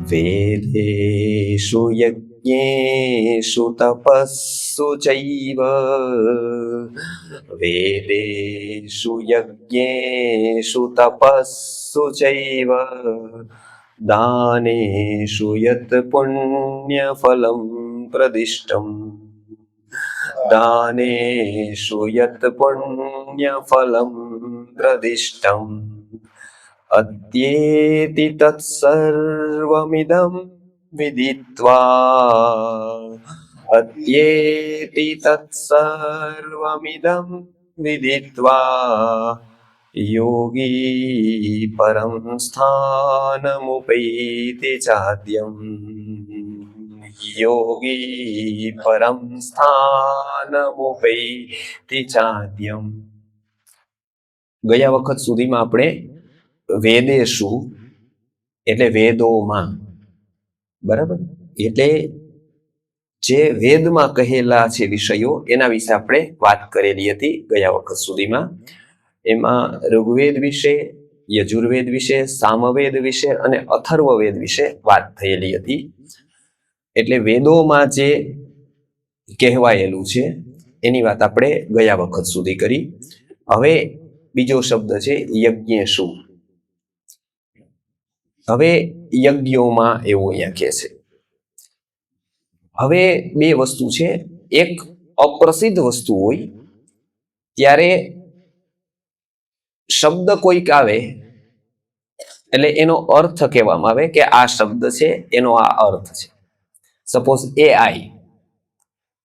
वेदेषु यज्ञेषु तपस्सु चैव वेदेषु यज्ञेषु तपस्सु चैव दानेषु यत् पुण्यफलं प्रदिष्टम् दानेषु यत् पुण्यफलं प्रदिष्टम् अद्येति तत्सर्वमिदं विदित्वा अद्येति तत्सर्वमिदं विदित्वा योगी परं स्थानमुपैति चाद्यम् योगी परं स्थानमुपैति चाद्यम्। ગયા વખત સુધીમાં આપણે વેદેશુ એટલે વેદોમાં, બરાબર, એટલે જે વેદમાં કહેલા છે વિષયો એના વિશે આપણે વાત કરેલી હતી ગયા વખત સુધીમાં. એમાં ઋગ્વેદ વિશે, યજુર્વેદ વિશે, સામવેદ વિશે અને અથર્વવેદ વિશે વાત થયેલી હતી. એટલે વેદોમાં જે કહેવાયેલું છે એની વાત આપણે ગયા વખત સુધી કરી. હવે બીજો શબ્દ છે યજ્ઞેશુ. હવે યજ્ઞોમાં એવું અહીંયા કહે છે. હવે બે વસ્તુ છે. એક અપ્રસિદ્ધ વસ્તુ હોય ત્યારે શબ્દ કોઈક આવે એટલે એનો અર્થ કહેવામાં આવે કે આ શબ્દ છે એનો આ અર્થ છે. સપોઝ AI,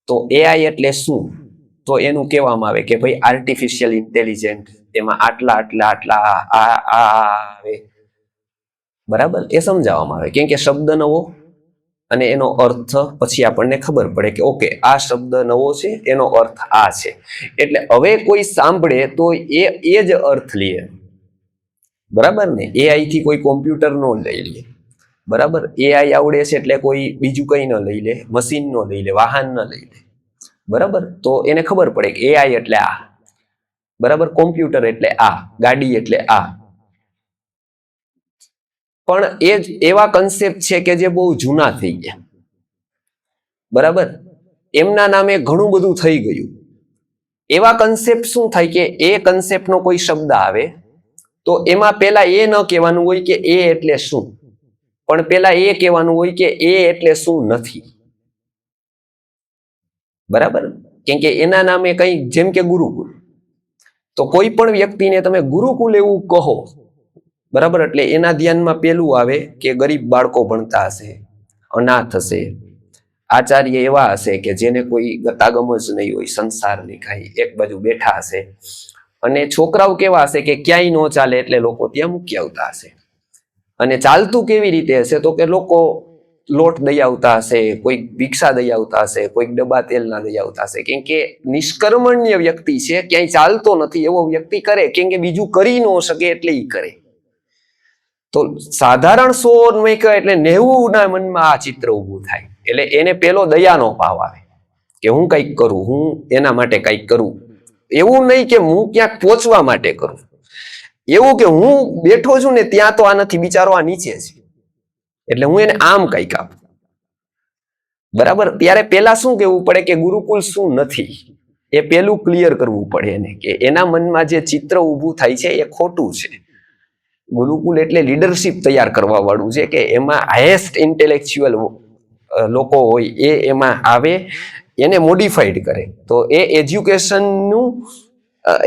તો AI એટલે શું? તો એનું કહેવામાં આવે કે ભાઈ આર્ટિફિશિયલ ઇન્ટેલિજન્ટ, એમાં આટલા આટલા આટલા આવે, બરાબર, એ સમજાવવામાં આવે. કેમ કે શબ્દ નવો અને એનો અર્થ પછી આપણને ખબર પડે કે ઓકે આ શબ્દ નવો છે, એનો અર્થ આ છે. એટલે હવે કોઈ સાંભળે તો એ જ અર્થ લે, બરાબર ને. AI થી કોઈ કોમ્પ્યુટર નો લઈ લે, બરાબર. AI આવડે છે એટલે કોઈ બીજું કઈ ન લઈ લે, મશીન નો લઈ લે, વાહન ન લઈ લે, બરાબર. તો એને ખબર પડે કે AI એટલે આ, બરાબર, કોમ્પ્યુટર એટલે આ, ગાડી એટલે આ. પણ એ જ એવા કન્સેપ્ટ છે કે જે બહુ જૂના થઈ ગયા, બરાબર. એમના નામે ઘણું બધું થઈ ગયું. એવા કન્સેપ્ટ શું થાય કે એ કન્સેપ્ટનો કોઈ શબ્દ આવે તો એમાં પેલા એ ન કહેવાનું હોય કે એ એટલે શું, પણ પેલા એ કહેવાનું હોય કે એ એટલે શું નથી, બરાબર. કેમ કે એના નામે કઈ, જેમ કે ગુરુકુળ, તો કોઈ પણ વ્યક્તિને તમે ગુરુકુળ એવું કહો, બરાબર, એટલે એના ધ્યાનમાં પેલું આવે કે ગરીબ બાળકો ભણતા હશે, અનાથ હશે, આચાર્ય એવા હશે કે જેને કોઈ ગતાગમ જ નહીં હોય, સંસારની કાંઈ, એક બાજુ બેઠા હશે. અને છોકરાઓ કેવા હશે કે ક્યાંય ન ચાલે એટલે લોકો ત્યાં મૂકી આવતા હશે. અને ચાલતું કેવી રીતે હશે તો કે લોકો લોટ દઈ આવતા હશે, કોઈક ભિક્ષા દઈ આવતા હશે, કોઈક ડબ્બા તેલના દઈ આવતા હશે. કેમ કે નિષ્કર્મણ્ય વ્યક્તિ છે, ક્યાંય ચાલતો નથી એવો વ્યક્તિ કરે, કેમ કે બીજું કરી ન શકે એટલે એ કરે. તો સાધારણ 100 એટલે 90 ના મનમાં આ ચિત્ર ઊભું થાય. એટલે એને પેલો દયાનો ભાવ આવે કે હું કંઈક કરું, હું એના માટે કંઈક કરું. એવું નહીં કે હું ક્યાંક પહોંચવા માટે કરું, એવું કે હું બેઠો છું ને ત્યાં તો આ નથી, બિચારો આ નીચે છે, એટલે હું એને આમ કંઈક આપું, બરાબર. ત્યારે પેલા શું કહેવું પડે કે ગુરુકુળ શું નથી, એ પેલું ક્લિયર કરવું પડે એને, કે એના મનમાં જે ચિત્ર ઊભું થાય છે એ ખોટું છે. ગુરુકુળ એટલે લીડરશિપ તૈયાર કરવા વાળું છે, કે એમાં હાઈએસ્ટ ઇન્ટેલેક્ચ્યુઅલ લોકો હોય એ એમાં આવે, એને મોડિફાઈડ કરે. તો એ એજ્યુકેશનનું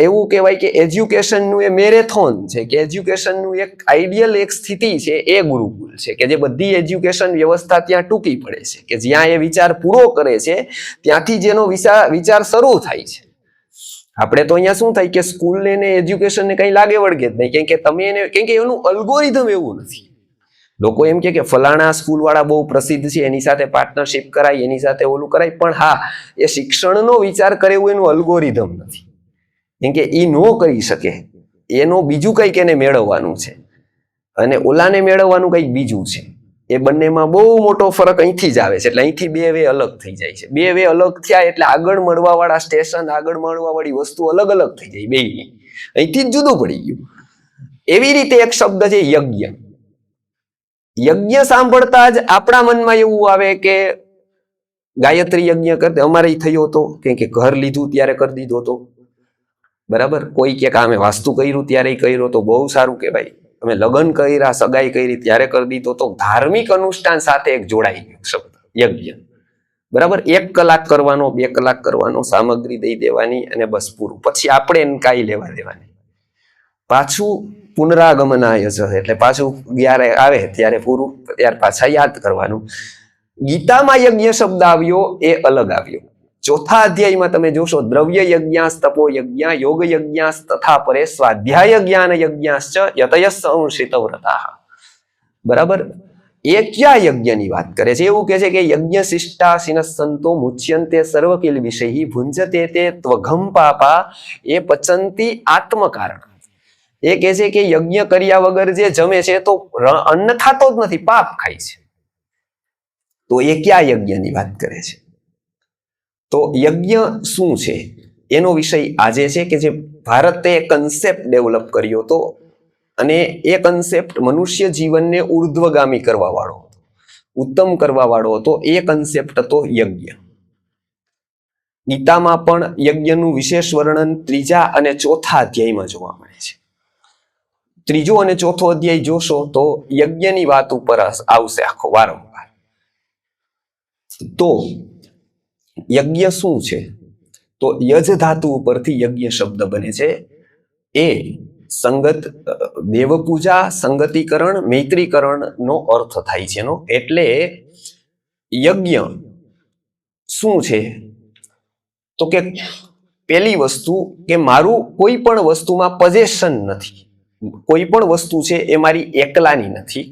એવું કહેવાય કે એજ્યુકેશનનું એ મેરેથોન છે, કે એજ્યુકેશનનું એક આઈડિયલ એક સ્થિતિ છે એ ગુરુકુળ છે, કે જે બધી એજ્યુકેશન વ્યવસ્થા ત્યાં ટૂંકી પડે છે, કે જ્યાં એ વિચાર પૂરો કરે છે ત્યાંથી જેનો વિચાર શરૂ થાય છે. આપણે તો અહીંયા શું થાય કે સ્કૂલને ને એજ્યુકેશનને કંઈ લાગે વળગે જ નહીં, કેમ કે તમે એને, કેમ કે એનું અલ્ગોરિધમ એવું નથી. લોકો એમ કે ફલાણા સ્કૂલ વાળા બહુ પ્રસિદ્ધ છે, એની સાથે પાર્ટનરશિપ કરાય, એની સાથે ઓલું કરાય, પણ હા, એ શિક્ષણનો વિચાર કરે એવું એનું અલ્ગોરિધમ નથી. કેમ કે એ નો કરી શકે, એનો બીજું કંઈક એને મેળવવાનું છે અને ઓલાને મેળવવાનું કંઈક બીજું છે. એ બંનેમાં બહુ મોટો ફરક અહીંથી જ આવે છે. એટલે અહીંથી બે વે અલગ થઈ જાય છે. બે વે અલગ થયા એટલે આગળ મળવા વાળા સ્ટેશન, આગળ મળવા વાળી વસ્તુ અલગ અલગ થઈ જાય બેયની. અહીંથી જ જુદું પડી ગયું. એવી રીતે એક શબ્દ છે યજ્ઞ. યજ્ઞ સાંભળતા જ આપણા મનમાં એવું આવે કે ગાયત્રી યજ્ઞ કરતે અમારે થયો હતો કે ઘર લીધું ત્યારે કરી દીધો હતો, બરાબર. કોઈ કે અમે વાસ્તુ કર્યું ત્યારે કર્યો તો બહુ સારું કહેવાય, અમે લગ્ન કર્યા સગાઈ કરી ત્યારે કરી દીધો તો. ધાર્મિક અનુષ્ઠાન સાથે એક જોડાઈ ગયો શબ્દ યજ્ઞ, બરાબર. 1 કલાક કરવાનો, 2 કલાક કરવાનો, સામગ્રી દઈ દેવાની અને બસ પૂરું. પછી આપણે એને કાંઈ લેવા દેવાની. પાછું પુનરાગમનાય છે, એટલે પાછું જ્યારે આવે ત્યારે પૂરું, ત્યાર પાછા યાદ કરવાનું. ગીતામાં યજ્ઞ શબ્દ આવ્યો એ અલગ આવ્યો. 4થા અધ્યાયમાં તમે જોશો, દ્રવ્ય યજ્ઞાસ તપો યજ્ઞ યોગ યજ્ઞાસ તથા પરે સ્વાધ્યાય જ્ઞાન યજ્ઞાશ્ચ યતયસ્સ અંશિત વ્રતાઃ, બરાબર. એ ક્યાં યજ્ઞની વાત કરે છે? એવું કહે છે કે યજ્ઞ શિષ્ટા સિનસંતો મુચ્યંતે સર્વકિલ વિષયી ભુંજતે તે ત્વઘમ પાપા એ પચંતી આત્મકારણ. એ કહે છે કે યજ્ઞ કર્યા વગર જે જમે છે તો અન્ન ખાતો જ નથી, પાપ ખાય છે. તો એ ક્યાં યજ્ઞની વાત કરે છે? તો યજ્ઞ શું છે એનો વિષય આજે છે કે જે ભારતે કન્સેપ્ટ ડેવલપ કર્યો હતો અને એ કન્સેપ્ટ મનુષ્ય જીવનને ઉર્ધ્વગામી કરવા વાળો હતો, ઉત્તમ કરવા વાળો હતો. એ કન્સેપ્ટ હતો યજ્ઞ. ગીતામાં પણ યજ્ઞનું વિશેષ વર્ણન 3જા અને 4થા અધ્યાયમાં જોવા મળે છે. 3જો અને 4થો અધ્યાય જોશો તો યજ્ઞની વાત ઉપર આવશે આખો વારંવાર. તો યજ્ઞ શું છે? તો યજ ધાતુ ઉપરથી યજ્ઞ શબ્દ બને છે. એ સંગત દેવપૂજા, સંગતીકરણ, મૈત્રીકરણ નો અર્થ થાય છે એનો. એટલે યજ્ઞ શું છે? તો કે પેલી વસ્તુ કે મારું કોઈ પણ વસ્તુમાં પોઝેશન નથી. કોઈ પણ વસ્તુ છે એ મારી એકલાની નથી,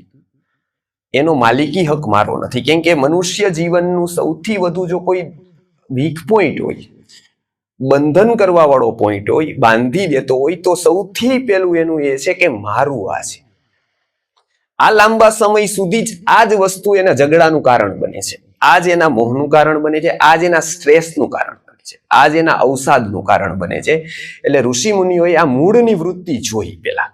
એનો માલિકી હક મારો નથી. કેમ કે મનુષ્ય જીવનનું સૌથી વધુ જો કોઈ વીક પોઈન્ટ હોય, બંધન કરવા વાળો પોઈન્ટ હોય, બાંધી દેતો હોય, તો સૌથી પહેલું એનું એ છે કે મારું આ છે. આ લાંબા સમય સુધી જ આ જ વસ્તુ એના ઝઘડાનું કારણ બને છે, આજ એના મોહનું કારણ બને છે, આજ એના સ્ટ્રેસનું કારણ બને છે, આજ એના અવસાદનું કારણ બને છે. એટલે ઋષિ મુનિઓએ આ મૂળની વૃત્તિ જોઈ પેલા,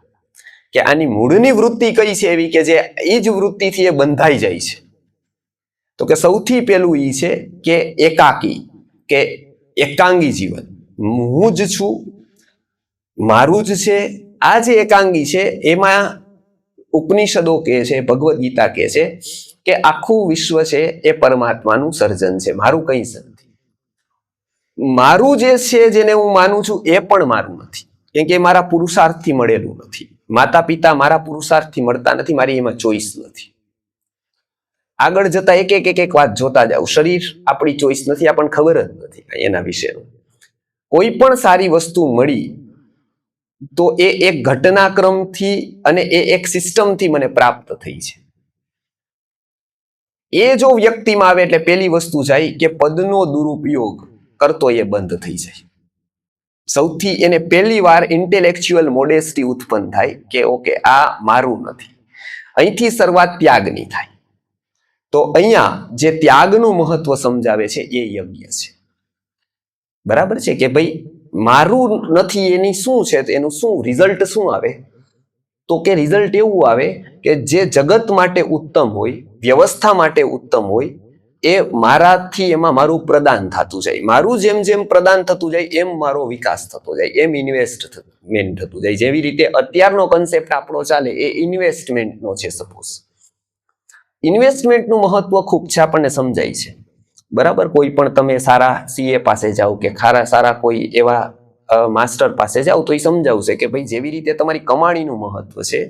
કે આની મૂળની વૃત્તિ કઈ છે એવી કે જે એ જ વૃત્તિથી એ બંધાઈ જાય છે. તો કે સૌથી પહેલું એ છે કે એકાકી કે એકાંગી જીવન. હું જ છું, મારું જ છે. આ જે એકાંગી છે એમાં ઉપનિષદો કહે છે, ભગવદ્ ગીતા કહે છે કે આખું વિશ્વ છે એ પરમાત્માનું સર્જન છે, મારું કંઈ જ નથી. મારું જે છે જેને હું માનું છું એ પણ મારું નથી, કેમ કે મારા પુરુષાર્થથી મળેલું નથી. માતા પિતા મારા પુરુષાર્થથી મળતા નથી, મારી એમાં ચોઈસ નથી. આગળ જતા એક વાત જોતા જાવ. શરીર આપણી ચોઈસ નથી, આપણને ખબર જ નથી એના વિશેનું. કોઈ પણ સારી વસ્તુ મળી તો એ એક ઘટનાક્રમથી અને એ એક સિસ્ટમથી મને પ્રાપ્ત થઈ છે. એ જો વ્યક્તિમાં આવે એટલે પેલી વસ્તુ જાય કે પદનો દુરુપયોગ કરતો એ બંધ થઈ જાય. સૌથી એને પહેલી વાર ઇન્ટેલેક્ચ્યુઅલ મોડેસ્ટી ઉત્પન્ન થાય કે ઓકે આ મારું નથી. અહીંથી શરૂઆત ત્યાગની થાય. તો અહીંયા જે ત્યાગનું મહત્વ સમજાવે છે એ યજ્ઞ છે, બરાબર છે. કે ભાઈ મારું નથી એની શું છે, એનું શું રિઝલ્ટ શું આવે? તો કે રિઝલ્ટ એવું આવે કે જે જગત માટે ઉત્તમ હોય, વ્યવસ્થા માટે ઉત્તમ હોય, એ મારાથી એમાં મારું પ્રદાન થતું જાય. મારું જેમ જેમ પ્રદાન થતું જાય એમ મારો વિકાસ થતો જાય, એમ ઇન્વેસ્ટમેન્ટ થતું જાય. જેવી રીતે અત્યારનો કન્સેપ્ટ આપણો ચાલે એ ઇન્વેસ્ટમેન્ટનો છે. સપોઝ ઇન્વેસ્ટમેન્ટનું મહત્વ ખૂબ છે, આપણને સમજાય છે, બરાબર. કોઈ પણ તમે સારા સીએ પાસે જાઓ કે સારા કોઈ એવા માસ્ટર પાસે જાઓ તો એ સમજાવશે કે ભાઈ જેવી રીતે તમારી કમાણીનું મહત્વ છે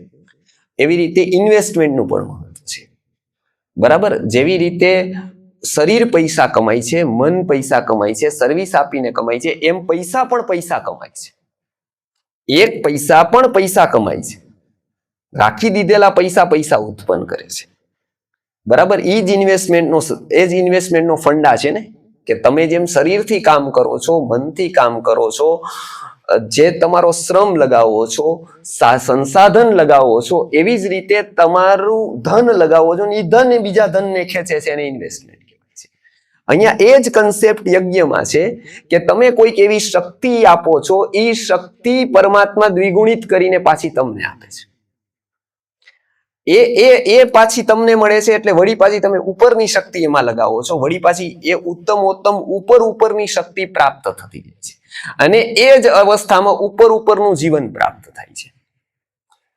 એવી રીતે ઇન્વેસ્ટમેન્ટનું પણ મહત્વ છે, બરાબર. જેવી રીતે શરીર પૈસા કમાય છે, મન પૈસા કમાય છે, સર્વિસ આપીને કમાય છે, એમ પૈસા પણ પૈસા કમાય છે. એક પૈસા પણ પૈસા કમાય છે. રાખી દીધેલા પૈસા પૈસા ઉત્પન્ન કરે છે, બરાબર. એ જ ઇન્વેસ્ટમેન્ટનો ફંડા છે ને, કે તમે જેમ શરીરથી કામ કરો છો, મનથી કામ કરો છો, જે તમારો શ્રમ લગાવો છો, સંસાધન લગાવો છો, એવી જ રીતે તમારું ધન લગાવો છો, એ ધન બીજા ધનને ખેંચે છે, એને ઇન્વેસ્ટમેન્ટ કહેવાય છે. અહીંયા એ જ કન્સેપ્ટ યજ્ઞમાં છે કે તમે કોઈક એવી શક્તિ આપો છો, એ શક્તિ પરમાત્મા દ્વિગુણિત કરીને પાછી તમને આપે છે. એ પાછી તમને મળે છે એટલે વળી પાછી તમે ઉપરની શક્તિ એમાં લગાવો છો, વળી પાછી એ ઉત્તમ ઉપરની શક્તિ પ્રાપ્ત થતી જાય છે અને એ જ અવસ્થામાં ઉપરનું જીવન પ્રાપ્ત થાય છે.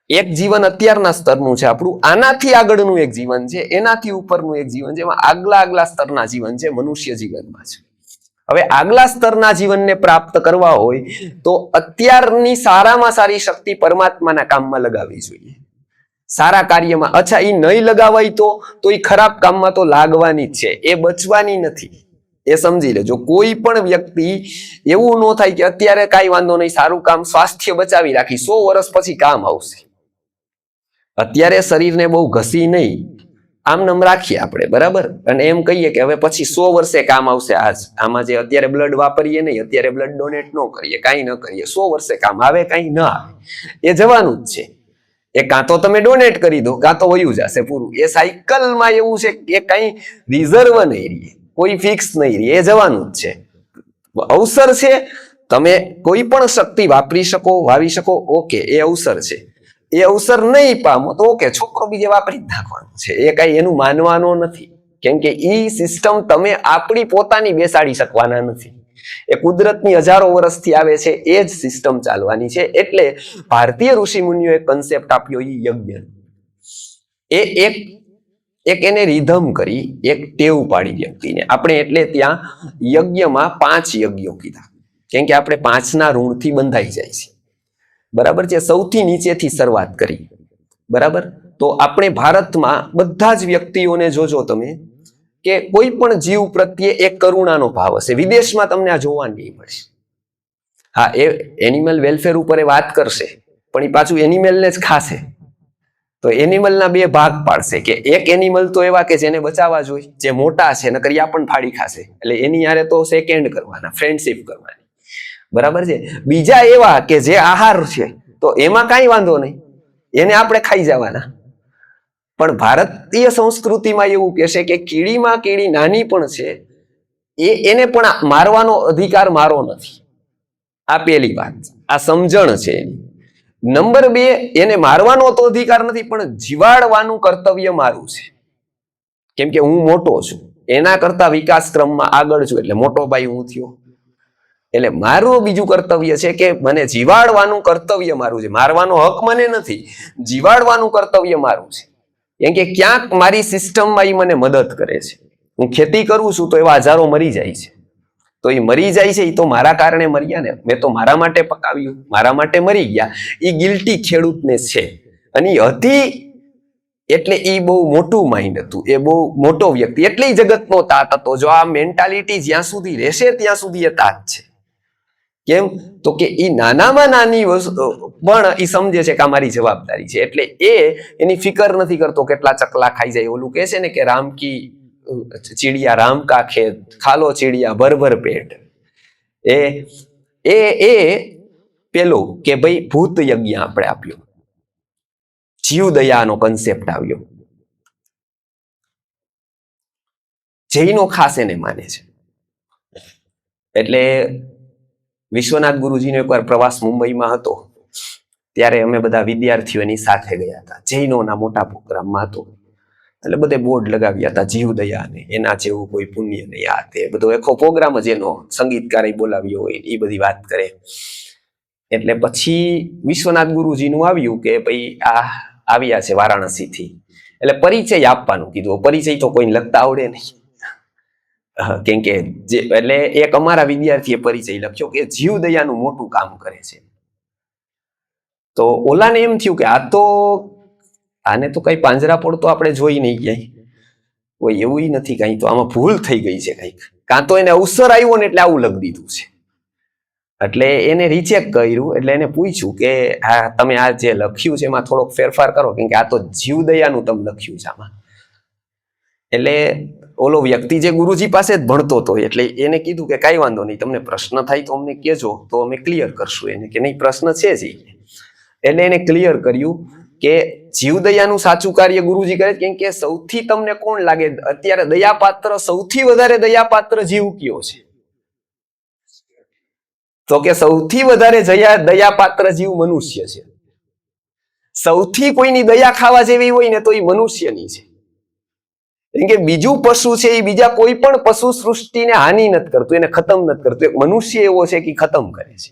એક જીવન અત્યારના સ્તરનું છે આપણું, આનાથી આગળનું એક જીવન છે, એનાથી ઉપરનું એક જીવન છે, એમાં આગલા સ્તરના જીવન છે, મનુષ્ય જીવનમાં છે. હવે આગલા સ્તરના જીવનને પ્રાપ્ત કરવા હોય તો અત્યારની સારામાં સારી શક્તિ પરમાત્માના કામમાં લગાવવી જોઈએ, સારા કાર્યમાં. અચ્છા, એ નહીં લગાવાય તો એ ખરાબ કામમાં તો લાગવાની જ છે, એ બચવાની નથી, એ સમજી લેજો. કોઈ પણ વ્યક્તિ એવું ન થાય કે અત્યારે કાંઈ વાંધો નહીં, સારું કામ, સ્વાસ્થ્ય બચાવી રાખી, 100 વર્ષ પછી કામ આવશે. અત્યારે શરીરને બહુ ઘસી નહીં, આમ નમ રાખીએ આપણે, બરાબર, અને એમ કહીએ કે હવે પછી 100 વર્ષે કામ આવશે. આમાં જે અત્યારે બ્લડ વાપરીએ નહીં, અત્યારે બ્લડ ડોનેટ ન કરીએ, કાંઈ ન કરીએ, 100 વર્ષે કામ આવે, કાંઈ ન આવે, એ જવાનું જ છે. એ કાં તો તમે ડોનેટ કરી દો, કાં તો વયું જશે પૂરું. એ સાયકલમાં એવું છે કે કઈ રિઝર્વ નહીં રહે, કોઈ ફિક્સ નહીં રહે, એ જવાનું જ છે. અવસર છે, તમે કોઈ પણ શક્તિ વાપરી શકો, વાવી શકો, ઓકે, એ અવસર છે. એ અવસર નહીં પામો તો ઓકે, છોકરો બીજે વાપરી જ નાખવાનો છે, એ કઈ એનું માનવાનો નથી. કેમ કે ઈ સિસ્ટમ તમે આપણી પોતાની બેસાડી શકવાના નથી, એ કુદરતની હજારો વર્ષથી આવે છે, એ જ સિસ્ટમ ચાલવાની છે. એટલે ભારતીય ઋષિ મુનિઓએ કન્સેપ્ટ આપ્યો ઈ યજ્ઞ, એ એક એને રિધમ કરી, એક ટેવ પાડી વ્યક્તિને. આપણે એટલે ત્યાં યજ્ઞમાં 5 યજ્ઞો કીધા, કેમ કે આપણે 5ના ઋણથી બંધાઈ જાય છે, બરાબર છે. સૌથી નીચેથી શરૂઆત કરી, બરાબર. તો આપણે ભારતમાં બધા જ વ્યક્તિઓને જોજો તમે કે કોઈ પણ જીવ પ્રત્યે એક કરુણાનો ભાવ હશે. વિદેશમાં તમને આ જોવા નહીં મળે. હા, એ એનિમલ વેલફેર ઉપર વાત કરશે, પણ એ પાછું એનિમલને જ ખાશે. તો એનિમલના 2 ભાગ પાડશે કે એક એનિમલ તો એવા કે જેને બચાવવા જોઈએ, જે મોટા છે, નકર આ પણ ફાડી ખાશે, એટલે એની યારે તો સેકન્ડ કરવાના, ફ્રેન્ડશિપ કરવાની, બરાબર છે. બીજા એવા કે જે આહાર છે, તો એમાં કાંઈ વાંધો નહીં, એને આપણે ખાઈ જવાના. પણ ભારતીય સંસ્કૃતિમાં એવું કહેશે કે કીડીમાં કીડી નાની પણ છે, એને પણ મારવાનો અધિકાર મારો નથી. આ પહેલી વાત, આ સમજણ છે એની. નંબર 2, એને મારવાનો તો અધિકાર નથી, પણ જીવાડવાનું કર્તવ્ય મારું છે. કેમ કે હું મોટો છું, એના કરતા વિકાસ ક્રમમાં આગળ છું, એટલે મોટો ભાઈ હું થયો. એટલે મારું બીજું કર્તવ્ય છે કે મને જીવાડવાનું કર્તવ્ય મારું છે, મારવાનો હક મને નથી, જીવાડવાનું કર્તવ્ય મારું છે. કેમ કે ક્યાંક મારી સિસ્ટમમાં એ મને મદદ કરે છે. હું ખેતી કરું છું તો એવા હજારો મરી જાય છે, તો એ મરી જાય છે, એ તો મારા કારણે મર્યા ને, મેં તો મારા માટે પકાવ્યું, મારા માટે મરી ગયા. એ ગિલ્ટી ખેડૂતને છે, અને એ હતી એટલે એ બહુ મોટું માઇન્ડ હતું, એ બહુ મોટો વ્યક્તિ, એટલે જગતનો તાત હતો. જો આ મેન્ટાલિટી જ્યાં સુધી રહેશે ત્યાં સુધી એ તાત છે. કેમ તો કે એ નાનામાં નાની વસ્તુ પણ એ સમજે છે કે આ મારી જવાબદારી છે, એટલે એની ફિકર નથી કરતો કેટલા ચકલા ખાઈ જાય. ઓલું કહે છે ને કે રામ કી ચીડિયા રામ કા ખેત, ખાલો ચીડિયા ભર ભર પેટ. એ પેલું કે ભાઈ ભૂત યજ્ઞ આપણે આપ્યો, જીવ દયાનો કન્સેપ્ટ આવ્યો. જૈનો ખાસ એને માને છે. એટલે વિશ્વનાથ ગુરુજીનો એકવાર પ્રવાસ મુંબઈમાં હતો, ત્યારે અમે બધા વિદ્યાર્થીઓની સાથે ગયા હતા. જૈનોના મોટા પ્રોગ્રામમાં હતો, એટલે બધે બોર્ડ લગાવ્યા હતા જીવ દયાને, એના જેવું કોઈ પુણ્ય નહીં, આ તે બધો આખો પ્રોગ્રામ જ એનો, સંગીતકારે બોલાવ્યો હોય એ બધી વાત કરે. એટલે પછી વિશ્વનાથ ગુરુજીનું આવ્યું કે ભાઈ આ આવ્યા છે વારાણસીથી, એટલે પરિચય આપવાનું કીધું. પરિચય તો કોઈને લખતા આવડે નહીં, કેમ કે એટલે એક અમારા વિદ્યાર્થીએ પરિચય લખ્યો કે જીવ દયાનું મોટું કામ કરે છે. તો ઓલાને એમ થયું કે આને તો કઈ પાંજરાપોળ તો આપણે જોઈ નહીં ક્યાંય, કોઈ એવું નથી, કઈ તો આમાં ભૂલ થઈ ગઈ છે કઈક, કાં તો એને અવસર આવ્યો ને એટલે આવું લખી દીધું છે. એટલે એને રીચેક કર્યું, એટલે એને પૂછ્યું કે હા તમે આ જે લખ્યું છે એમાં થોડોક ફેરફાર કરો, કેમ કે આ તો જીવ દયાનું તમે લખ્યું છે આમાં. એટલે ઓલો વ્યક્તિ જે ગુરુજી પાસે જ ભણતો હતો, એટલે એને કીધું કે કઈ વાંધો નહીં, તમને પ્રશ્ન થાય તો અમને કહેજો, તો અમે ક્લિયર કરશું. એને કે નહીં પ્રશ્ન છે જ. એટલે એને ક્લિયર કર્યું કે જીવદયાનું સાચું કાર્ય ગુરુજી કરે, કેમ કે સૌથી તમને કોણ લાગે અત્યારે દયાપાત્ર, સૌથી વધારે દયાપાત્ર જીવ કયો છે? તો કે સૌથી વધારે દયાપાત્ર જીવ મનુષ્ય છે. સૌથી કોઈની દયા ખાવા જેવી હોય ને તો એ મનુષ્યની છે. કેમ કે બીજું પશુ છે એ બીજા કોઈ પણ પશુ સૃષ્ટિને હાનિ નથી કરતું, એને ખતમ નથી કરતું. એક મનુષ્ય એવો છે કે ખતમ કરે છે.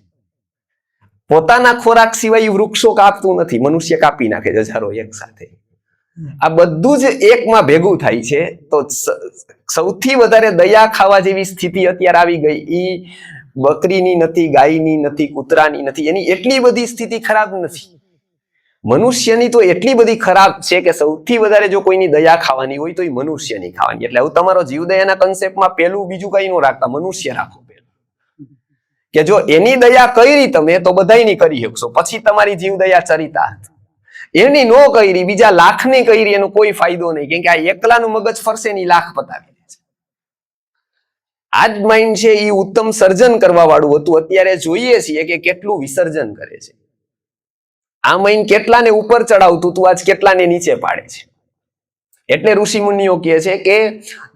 પોતાના ખોરાક સિવાય વૃક્ષો કાપતું નથી, મનુષ્ય કાપી નાખે છે હજારો એક સાથે. આ બધું જ એકમાં ભેગું થાય છે. તો સૌથી વધારે દયા ખાવા જેવી સ્થિતિ અત્યારે આવી ગઈ ઈ બકરીની નથી, ગાયની નથી, કૂતરાની નથી. એની એટલી બધી સ્થિતિ ખરાબ નથી. મનુષ્યની તો એટલી બધી ખરાબ છે કે સૌથી વધારે જો કોઈની દયા ખાવાની હોય તો એ મનુષ્યની ખાવાની. એટલે હવે તમારો જીવદયાના કન્સેપ્ટમાં પેલું બીજું કઈ નો રાખતા, મનુષ્ય રાખો પેલું. કે જો એની દયા કરી તમે તો બધાયની કરી શકશો. પછી તમારી જીવદયા ચરિતાર્થ. એની નો કરી, બીજા લાખની કરી, એનો કોઈ ફાયદો નહીં. કેમ કે આ એકલાનું મગજ ફરશે ની લાખ પતાવી દે છે. આ જ માઇન્ડ છે એ ઉત્તમ સર્જન કરવા વાળું હતું. અત્યારે જોઈએ છીએ કે કેટલું વિસર્જન કરે છે. આ માઇન્ડ કેટલાને ઉપર ચડાવતું તું, આજ કેટલાને નીચે પાડે છે. એટલે ઋષિ મુનિઓ કહે છે કે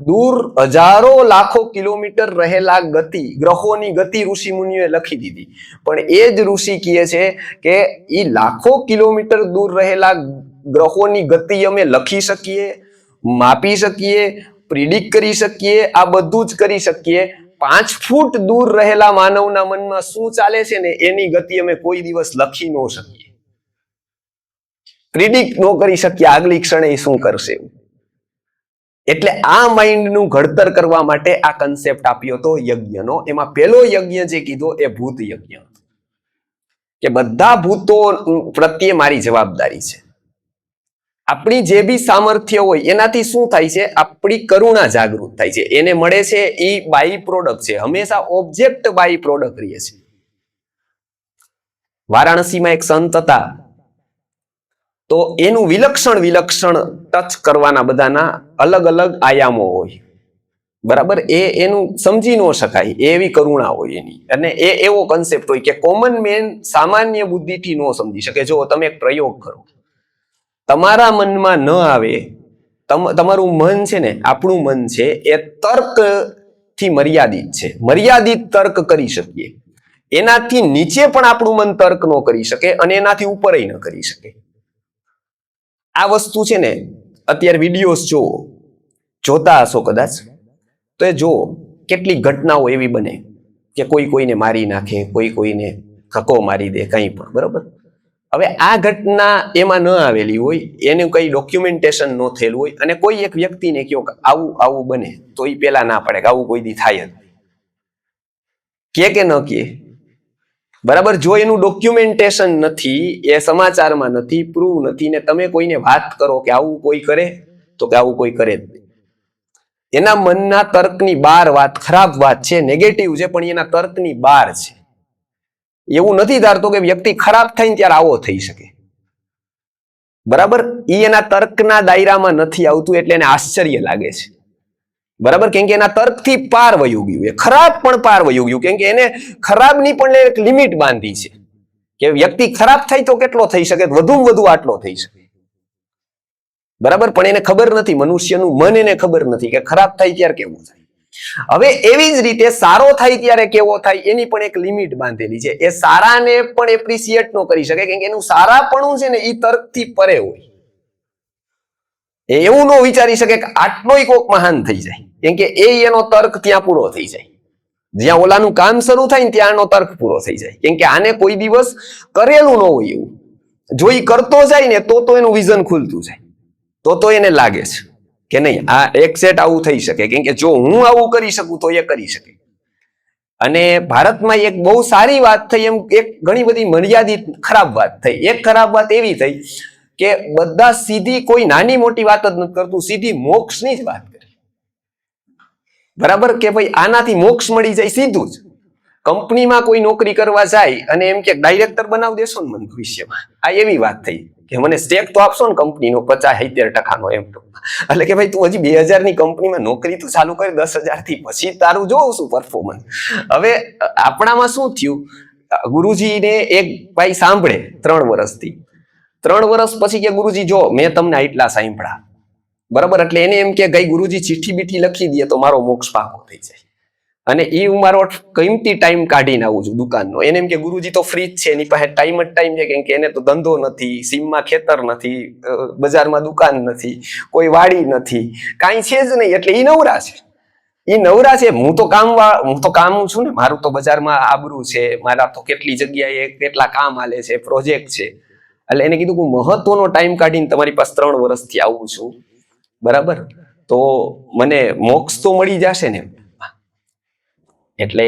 દૂર હજારો લાખો કિલોમીટર રહેલા ગતિ, ગ્રહોની ગતિ ઋષિ મુનિઓએ લખી દીધી. પણ એ જ ઋષિ કહે છે કે એ લાખો કિલોમીટર દૂર રહેલા ગ્રહોની ગતિ અમે લખી શકીએ, માપી શકીએ, પ્રિડિક્ટ કરી શકીએ, આ બધું જ કરી શકીએ. 5 ફૂટ દૂર રહેલા માનવના મનમાં શું ચાલે છે ને એની ગતિ અમે કોઈ દિવસ લખી ન શકીએ, પ્રિડિક્ટ ન કરી શકીએ આગલી ક્ષણે શું કરશે. એટલે આ માઇન્ડનું ઘડતર કરવા માટે આ કન્સેપ્ટ આપ્યો હતો યજ્ઞનો. એમાં પહેલો યજ્ઞ જે કીધો એ ભૂત યજ્ઞ હતો કે બધા ભૂતો પ્રત્યે મારી જવાબદારી છે. આપણી જે બી સામર્થ્ય હોય એનાથી શું થાય છે, આપણી કરુણા જાગૃત થાય છે. એને મળે છે એ બાય પ્રોડક્ટ છે. હંમેશા ઓબ્જેક્ટ બાય પ્રોડક્ટ રહે છે. વારાણસીમાં એક સંત હતા, તો એનું વિલક્ષણ ટચ કરવાના બધાના અલગ અલગ આયામો હોય. બરાબર, એનું સમજી ન શકાય એવી કરુણા હોય એની. અને એ એવો કન્સેપ્ટ હોય કે કોમન મેન સામાન્ય બુદ્ધિથી ન સમજી શકે. જો તમે એક પ્રયોગ કરો, તમારા મનમાં ન આવે, તમારું મન છે ને, આપણું મન છે એ તર્ક થી મર્યાદિત છે. મર્યાદિત તર્ક કરી શકીએ, એનાથી નીચે પણ આપણું મન તર્ક ન કરી શકે અને એનાથી ઉપર ન કરી શકે. આ વસ્તુ છે ને, અત્યારે વિડીયોઝ જોતા હશો કદાચ, તો એ જો કેટલીક ઘટનાઓ એવી બને કે કોઈ કોઈને મારી નાખે, કોઈ કોઈને ધક્કો મારી દે, કંઈ પણ. બરોબર, હવે આ ઘટના એમાં ન આવેલી હોય, એનું કઈ ડોક્યુમેન્ટેશન ન થયેલું હોય, અને કોઈ એક વ્યક્તિને કહો કે આવું બને, તો એ પેલા ના પડે કે આવું કોઈ દી થાય જ કે ન કે. બરાબર, જો એનું ડોક્યુમેન્ટેશન નથી, એ સમાચારમાં નથી, પ્રૂવ નથી, ને તમે કોઈને વાત કરો કે આવું કોઈ કરે, તો કે આવું કોઈ કરે જ નહીં. એના મનના તર્કની બહાર વાત, ખરાબ વાત છે, નેગેટિવ છે, પણ એના તર્કની બહાર છે. એવું નથી ધારતો કે વ્યક્તિ ખરાબ થાય ને ત્યારે આવો થઈ શકે. બરાબર, એ એના તર્કના દાયરામાં નથી આવતું, એટલે એને આશ્ચર્ય લાગે છે. બરાબર, કેમ કે એના તર્કથી પાર વયું ગયું, એ ખરાબ પણ પાર વયું ગયું. કેમ કે એને ખરાબની પણ એક લિમિટ બાંધી છે કે વ્યક્તિ ખરાબ થાય તો કેટલો થઈ શકે, વધુમાં વધુ આટલો થઈ શકે. બરાબર, પણ એને ખબર નથી, મનુષ્યનું મન એને ખબર નથી કે ખરાબ થાય ત્યારે કેવું થાય. હવે એવી જ રીતે સારો થાય ત્યારે કેવો થાય એની પણ એક લિમિટ બાંધેલી છે. એ સારાને પણ એપ્રિશિએટ ન કરી શકે, કેમ કે એનું સારાપણું છે ને એ તર્કથી પરે હોય. એવું ન વિચારી શકે કે આટલોય કોક મહાન થઈ જાય, કેમ કે એનો તર્ક ત્યાં પૂરો થઈ જાય. જ્યાં ઓલાનું કામ શરૂ થાય ને ત્યાં એનો તર્ક પૂરો થઈ જાય. કેમ કે આને કોઈ દિવસ કરેલું ન હોય એવું. જો એ કરતો જાય ને તો એનું વિઝન ખુલતું જાય, તો એને લાગે છે કે નહીં આ એક્ઝેક્ટ આવું થઈ શકે. કેમ કે જો હું આવું કરી શકું તો એ કરી શકે. અને ભારતમાં એક બહુ સારી વાત થઈ, એમ એક ઘણી બધી મર્યાદિત ખરાબ વાત થઈ. એક ખરાબ વાત એવી થઈ કે બધા સીધી, કોઈ નાની મોટી વાત જ નથી કરતું, સીધી મોક્ષની જ વાત કરે. બરાબર, કે ભાઈ આનાથી મોક્ષ મળી જાય સીધું જ. કંપનીમાં કોઈ નોકરી કરવા જાય અને એમ કે ડાયરેક્ટર બનાવી દેશો ને મને ભવિષ્યમાં, આ એવી વાત થઈ કે મને સ્ટેક તો આપશો ને કંપનીનો 50-70% એમ. એટલે કે ભાઈ તું હજી 2000 ની કંપનીમાં નોકરી તો ચાલુ કરી, 10,000 થી પછી તારું જોઉં છું પરફોર્મન્સ. હવે આપણામાં શું થયું, ગુરુજીને એક ભાઈ સાંભળે 3 વર્ષથી, 3 વર્ષ પછી કે ગુરુજી જો મેં તમને આટલા સાંભળ્યા. બરાબર, એટલે એને એમ કે ગઈ ગુરુજી ચિઠ્ઠી બીઠી લખી દે તો મારો મોક્ષ પાકો થઈ જાય. અને એ હું મારો કિંમતી ટાઈમ કાઢીને આવું છું દુકાનનો. એને એમ કે ગુરુજી તો ફ્રી જ છે, એની પાસે ટાઈમ જ ટાઈમ છે, કેમ કે એને તો ધંધો નથી, સીમમાં ખેતર નથી, બજારમાં દુકાન નથી, કોઈ વાડી નથી, કાંઈ છે જ નહીં, એટલે એ નવરા છે. એ નવરા છે. હું તો કામ છું ને, મારું તો બજારમાં આબરૂ છે, મારા તો કેટલી જગ્યાએ કેટલા કામ હાલે છે, પ્રોજેક્ટ છે. એટલે એને કીધું કે મહત્વનો ટાઈમ કાઢીને તમારી પાસે 3 વર્ષથી આવું છું, બરાબર, તો મને મોક્ષ તો મળી જશે ને. એટલે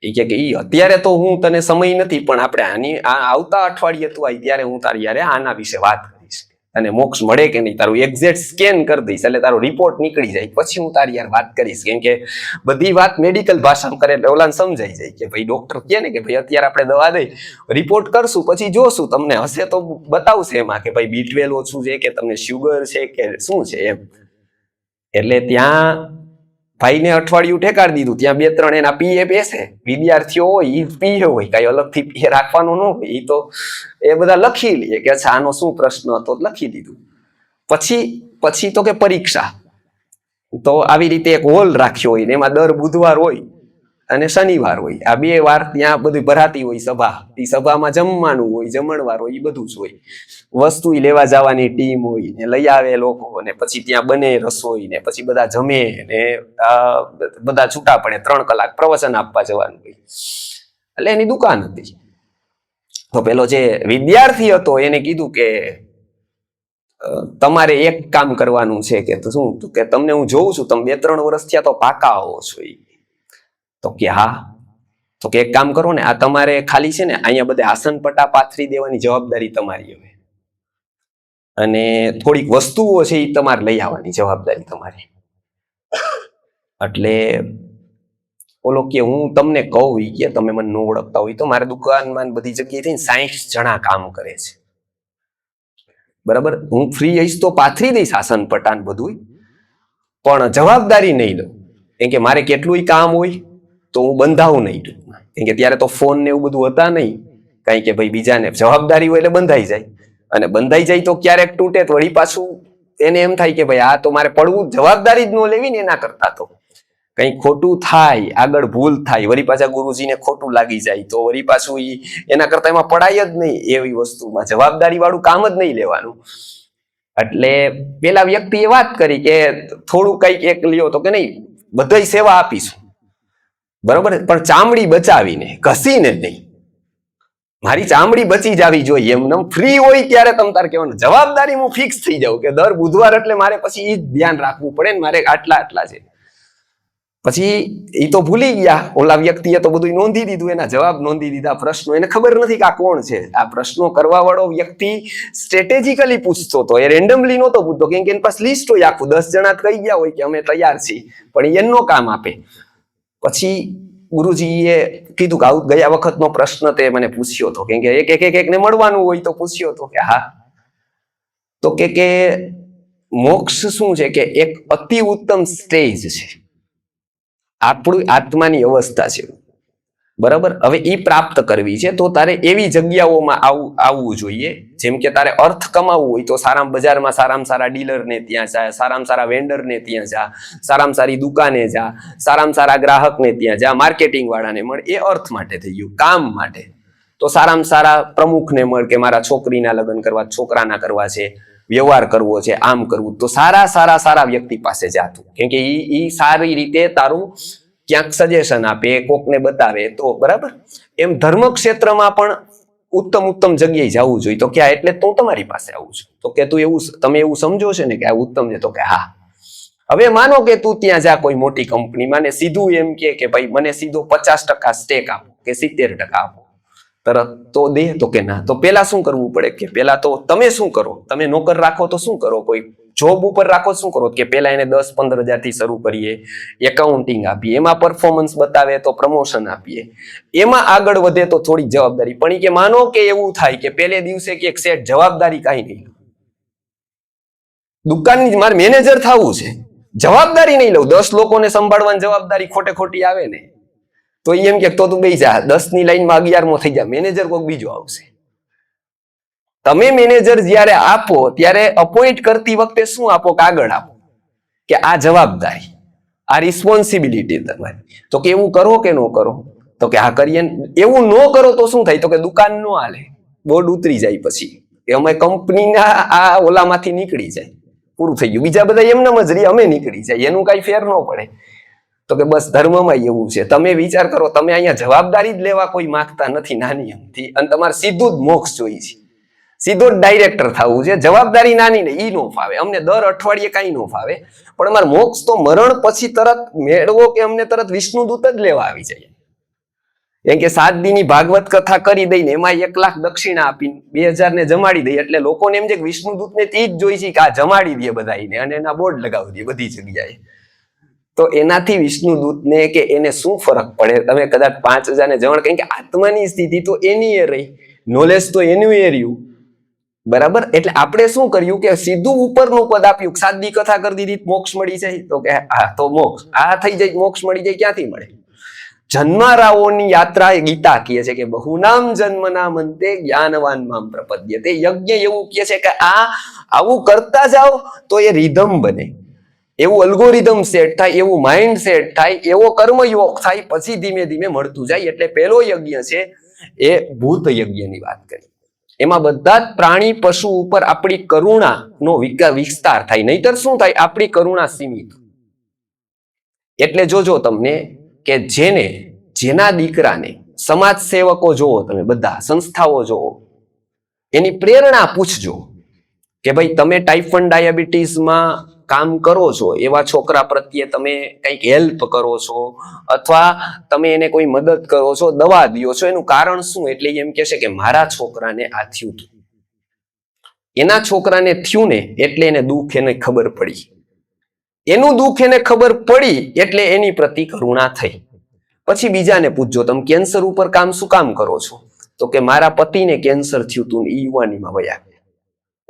એ કે અત્યારે તો હું તને સમય નથી, પણ આપણે આવતા અઠવાડિયે તું આવી ત્યારે હું તારી યારે આના વિશે વાત કરીશ, અને મોક્ષ મળે કે નહીં તારું એક્ઝેક્ટ સ્કેન કરી દઈશ, એટલે તારો રિપોર્ટ નીકળી જાય, પછી હું તારી યાર વાત કરીશ. કેમ કે બધી વાત મેડિકલ ભાષામાં કરે એટલે ઓલાને સમજાઈ જાય કે ભાઈ ડોક્ટર કહે ને કે ભાઈ અત્યારે આપણે દવા દઈ, રિપોર્ટ કરશું, પછી જોશું, તમને હશે તો બતાવશે એમાં કે ભાઈ B12 ઓછું છે કે તમને શુગર છે કે શું છે એમ. એટલે ત્યાં ભાઈને અઠવાડિયું ઠેકાડી દીધું. ત્યાં 2-3 એના પીએ બેસે, વિદ્યાર્થીઓ હોય એ પીએ હોય, કઈ અલગથી પીએ રાખવાનો ન હોય, એ તો એ બધા લખી લે કે અચ્છા આનો શું પ્રશ્ન હતો, લખી દીધું. પછી તો કે પરીક્ષા. તો આવી રીતે એક હોલ રાખ્યો હોય ને એમાં દર બુધવાર હોય અને શનિવાર હોય, આ 2 વાર ત્યાં બધી ભરાતી હોય સભા. એ સભામાં જમવાનું હોય, જમણવાર હોય, એ બધું જ હોય. વસ્તુ લેવા જવાની ટીમ હોય ને લઈ આવે લોકો, ને પછી ત્યાં બને રસોઈ ને પછી બધા જમે ને બધા છૂટા પડે. 3 કલાક પ્રવચન આપવા જવાનું હોય. એટલે એની દુકાન હતી. તો પેલો જે વિદ્યાર્થી હતો એને કીધું કે તમારે એક કામ કરવાનું છે. કે શું? કે તમને હું જોઉં છું તમે 2-3 વર્ષ થયા તો પાકા આવો છો. તો કે હા. તો કે એક કામ કરો ને, આ તમારે ખાલી છે ને અહીંયા બધે આસન પટા પાથરી દેવાની જવાબદારી તમારી હવે, અને થોડીક વસ્તુઓ છે એ તમારે લઈ આવવાની જવાબદારી તમારી. એટલે ઓલો કે હું તમને કહું કે તમે મને ન ઓળખતા હોય તો મારે દુકાનમાં બધી જગ્યાએ 60 જણા કામ કરે છે, બરાબર. હું ફ્રી હઈશ તો પાથરી દઈશ આસન પટાન બધું, પણ જવાબદારી નહીં લઉં. કેમ કે મારે કેટલું કામ હોય તો હું બંધાવું નહીં. કેમ કે ત્યારે તો ફોન ને એવું બધું હતા નહીં કઈ કે ભાઈ બીજાને જવાબદારી હોય એટલે બંધાઈ જાય, અને બંધાઈ જાય તો ક્યારેક તૂટે તો વળી પાછું એને એમ થાય કે ભાઈ આ તો મારે પડવું, જવાબદારી જ ન લેવી ને એના કરતા તો કઈ ખોટું થાય, આગળ ભૂલ થાય, વળી પાછા ગુરુજીને ખોટું લાગી જાય તો વળી પાછું એના કરતા એમાં પડાય જ નહીં. એવી વસ્તુમાં જવાબદારી વાળું કામ જ નહીં લેવાનું. એટલે પેલા વ્યક્તિએ વાત કરી કે થોડું કઈક એક લ્યો, તો કે નહીં બધાય સેવા આપીશું, બરોબર, પણ ચામડી બચાવીને, ઘસીને જ નહીં. મારી ચામડી બચી જવી જોઈએ. એમને ફ્રી હોય ત્યારે તમ તાર કહેવાનું, જવાબદારી હું ફિક્સ થઈ જાઉં કે દર બુધવાર એટલે મારે પછી એ જ ધ્યાન રાખવું પડે ને મારે આટલા છે. પછી એ તો ભૂલી ગયા, ઓલા વ્યક્તિએ તો બધું નોંધી દીધું, એના જવાબ નોંધી દીધા, પ્રશ્નો. એને ખબર નથી કે આ કોણ છે. આ પ્રશ્નો કરવા વાળો વ્યક્તિ સ્ટ્રેટેજિકલી પૂછતો હતો, એ રેન્ડમલી નહોતો પૂછતો. કેમ કે એની પાસે લિસ્ટ હોય આખું, 10 જણા કહી ગયા હોય કે અમે તૈયાર છીએ, પણ એમનો કામ આપે. પછી ગુરુજીએ કીધું કે આવું ગયા વખતનો પ્રશ્ન તે મને પૂછ્યો હતો, કેમ કે એક ને મળવાનું હોય તો પૂછ્યો હતો કે હા. તો કે મોક્ષ શું છે કે એક અતિ ઉત્તમ સ્ટેજ છે, આપણી આત્માની અવસ્થા છે, બરાબર. હવે એ પ્રાપ્ત કરવી છે તો તારે એવી જગ્યાઓમાં આવવું જોઈએ, જેમ કે તારે અર્થ કમાવવું હોય તો બજારમાં સારામાં સારા ડીલરને ત્યાં જા, સારામાં સારા વેન્ડરને ત્યાં જા, સારામાં સારી દુકાને જા, સારામાં સારા ગ્રાહકને ત્યાં જા, માર્કેટિંગ વાળાને મળ. એ અર્થ માટે થઈ ગયું. કામ માટે તો સારામાં સારા પ્રમુખને મળ કે મારા છોકરીના લગ્ન કરવા, છોકરાના કરવા છે, વ્યવહાર કરવો છે, આમ કરવું, તો સારા વ્યક્તિ પાસે જાતું. કેમ કે ઈ સારી રીતે તારું ક્યાંક સજેશન આપે, કોકને બતાવે તો બરાબર. એમ ધર્મ ક્ષેત્રમાં પણ ઉત્તમ જગ્યાએ જવું જોઈએ. તો ક્યાં? એટલે તો તમારી પાસે આવું છું. તો કે તમે એવું સમજો છો ને કે આ ઉત્તમ છે? તો કે હા. હવે માનો કે તું ત્યાં જા કોઈ મોટી કંપનીમાં ને સીધું એમ કે ભાઈ મને સીધો 50% સ્ટેક આપો કે 70% આપો, તરત તો દે? તો કે ના. તો પેલા શું કરવું પડે? કે પેલા તો તમે શું કરો? તમે નોકર રાખો તો શું કરો? કોઈ જોબ ઉપર રાખો શું કરો? કે પેલા એને 10-15 હજારથી શરૂ કરીએ, એકાઉન્ટિંગ આપીએ, એમાં પરફોર્મન્સ બતાવે તો પ્રમોશન આપીએ, એમાં આગળ વધે તો થોડી જવાબદારી. પણ કે માનો કે એવું થાય કે પહેલે દિવસે કે એક સેટ જવાબદારી કાંઈ નહીં, દુકાનની મારે મેનેજર થવું છે, જવાબદારી નહીં લઉં, 10 લોકોને સંભાળવાની જવાબદારી ખોટી આવે ને, તો એમ કે તો તું બેસી જા, 10 ની લાઈનમાં 11મો થઈ જા, મેનેજર કોઈક બીજો આવશે. તમે મેનેજર જ્યારે આપો ત્યારે અપોઇન્ટ કરતી વખતે શું આપો? કાગળ આપો કે આ જવાબદારી. આ રિસ્પોન્સિબિલિટી તમારી. તો કે એવું કરો કે ન કરો? તો કે આ કરીએ. એવું ન કરો તો શું થાય? તો કે દુકાન ન હાલે, બોર્ડ ઉતરી જાય, પછી એ અમે કંપનીના આ ઓલામાંથી નીકળી જાય, પૂરું થઈ ગયું. બીજા બધા એમને મજરી અમે નીકળી જાય, એનું કઈ ફેર ન પડે. તો કે બસ ધર્મમાં એવું છે. તમે વિચાર કરો, તમે અહીંયા જવાબદારી જ લેવા કોઈ માંગતા નથી નાની એમથી, અને તમારે સીધું જ મોક્ષ જોઈએ છે, સીધો જ ડાયરેક્ટર થવું છે. જવાબદારી નાની ને ઈ ન ફાવે અમને, દર અઠવાડિયે કઈ ન ફાવે, પણ અમારે મોક્ષ તો મરણ પછી તરત મેળવો કે અમને તરત વિષ્ણુદૂત જ લેવા આવી જાય. એમ કે 7 દીની ભાગવત કથા કરી દઈને એમાં 1 લાખ દક્ષિણા આપીને 2000 ને જમાડી દઈએ, એટલે લોકોને એમ છે કે વિષ્ણુદૂત ને તે જ જોઈ છે કે આ જમાડી દે બધાને અને એના બોર્ડ લગાવી દે બધી જગ્યાએ. તો એનાથી વિષ્ણુદૂતને કે એને શું ફરક પડે? તમે કદાચ 5000 ને જમણ, કારણ કે આત્માની સ્થિતિ તો એની એ રહી, નોલેજ તો એનું એ રહ્યું, બરાબર. એટલે આપણે શું કર્યું કે સીધું ઉપરનું પદ આપ્યું, 7 દી કથા કરી દીધી મોક્ષ મળી જાય. તો કે હા, તો મોક્ષ આ થઈ જાય, મોક્ષ મળી જાય. ક્યાંથી મળે? જન્મારાઓની યાત્રા ગીતા કહે છે કે બહુનામ જન્મના મંતે જ્ઞાનવાન મામ પ્રપદ્યતે. યજ્ઞ એવું કહે છે કે આ આવું કરતા જાઓ તો એ રિધમ બને, એવું અલ્ગોરિધમ સેટ થાય, એવું માઇન્ડ સેટ થાય, એવો કર્મયોગ થાય, પછી ધીમે ધીમે મળતું જાય. એટલે પહેલો યજ્ઞ છે એ ભૂત યજ્ઞની વાત કરી. એમાં બધા જ પ્રાણી પશુ ઉપર આપણી કરુણાનો વિસ્તાર થાય, નહીતર શું થાય? આપણી કરુણા સીમિત. એટલે જોજો તમને કે જેના દીકરાને સમાજ સેવકો જોવો, તમે બધા સંસ્થાઓ જોવો, એની પ્રેરણા પૂછજો કે ભાઈ તમે ટાઈપ 1 ડાયાબિટીસમાં કામ કરો છો, એવા છોકરા પ્રત્યે તમે કંઈક હેલ્પ કરો છો, અથવા તમે એને કોઈ મદદ કરો છો, દવા દો છો, એનું કારણ શું? એટલે એમ કહેશે કે મારા છોકરાને આ થયું હતું. એના છોકરાને થયું ને એટલે એને દુઃખ એને ખબર પડી, એનું દુઃખ એને ખબર પડી એટલે એની પ્રતિ કરુણા થઈ. પછી બીજાને પૂછજો તમે કેન્સર ઉપર કામ શું કામ કરો છો? તો કે મારા પતિને કેન્સર થયું હતું, એ યુવાનીમાં વયા ગયા,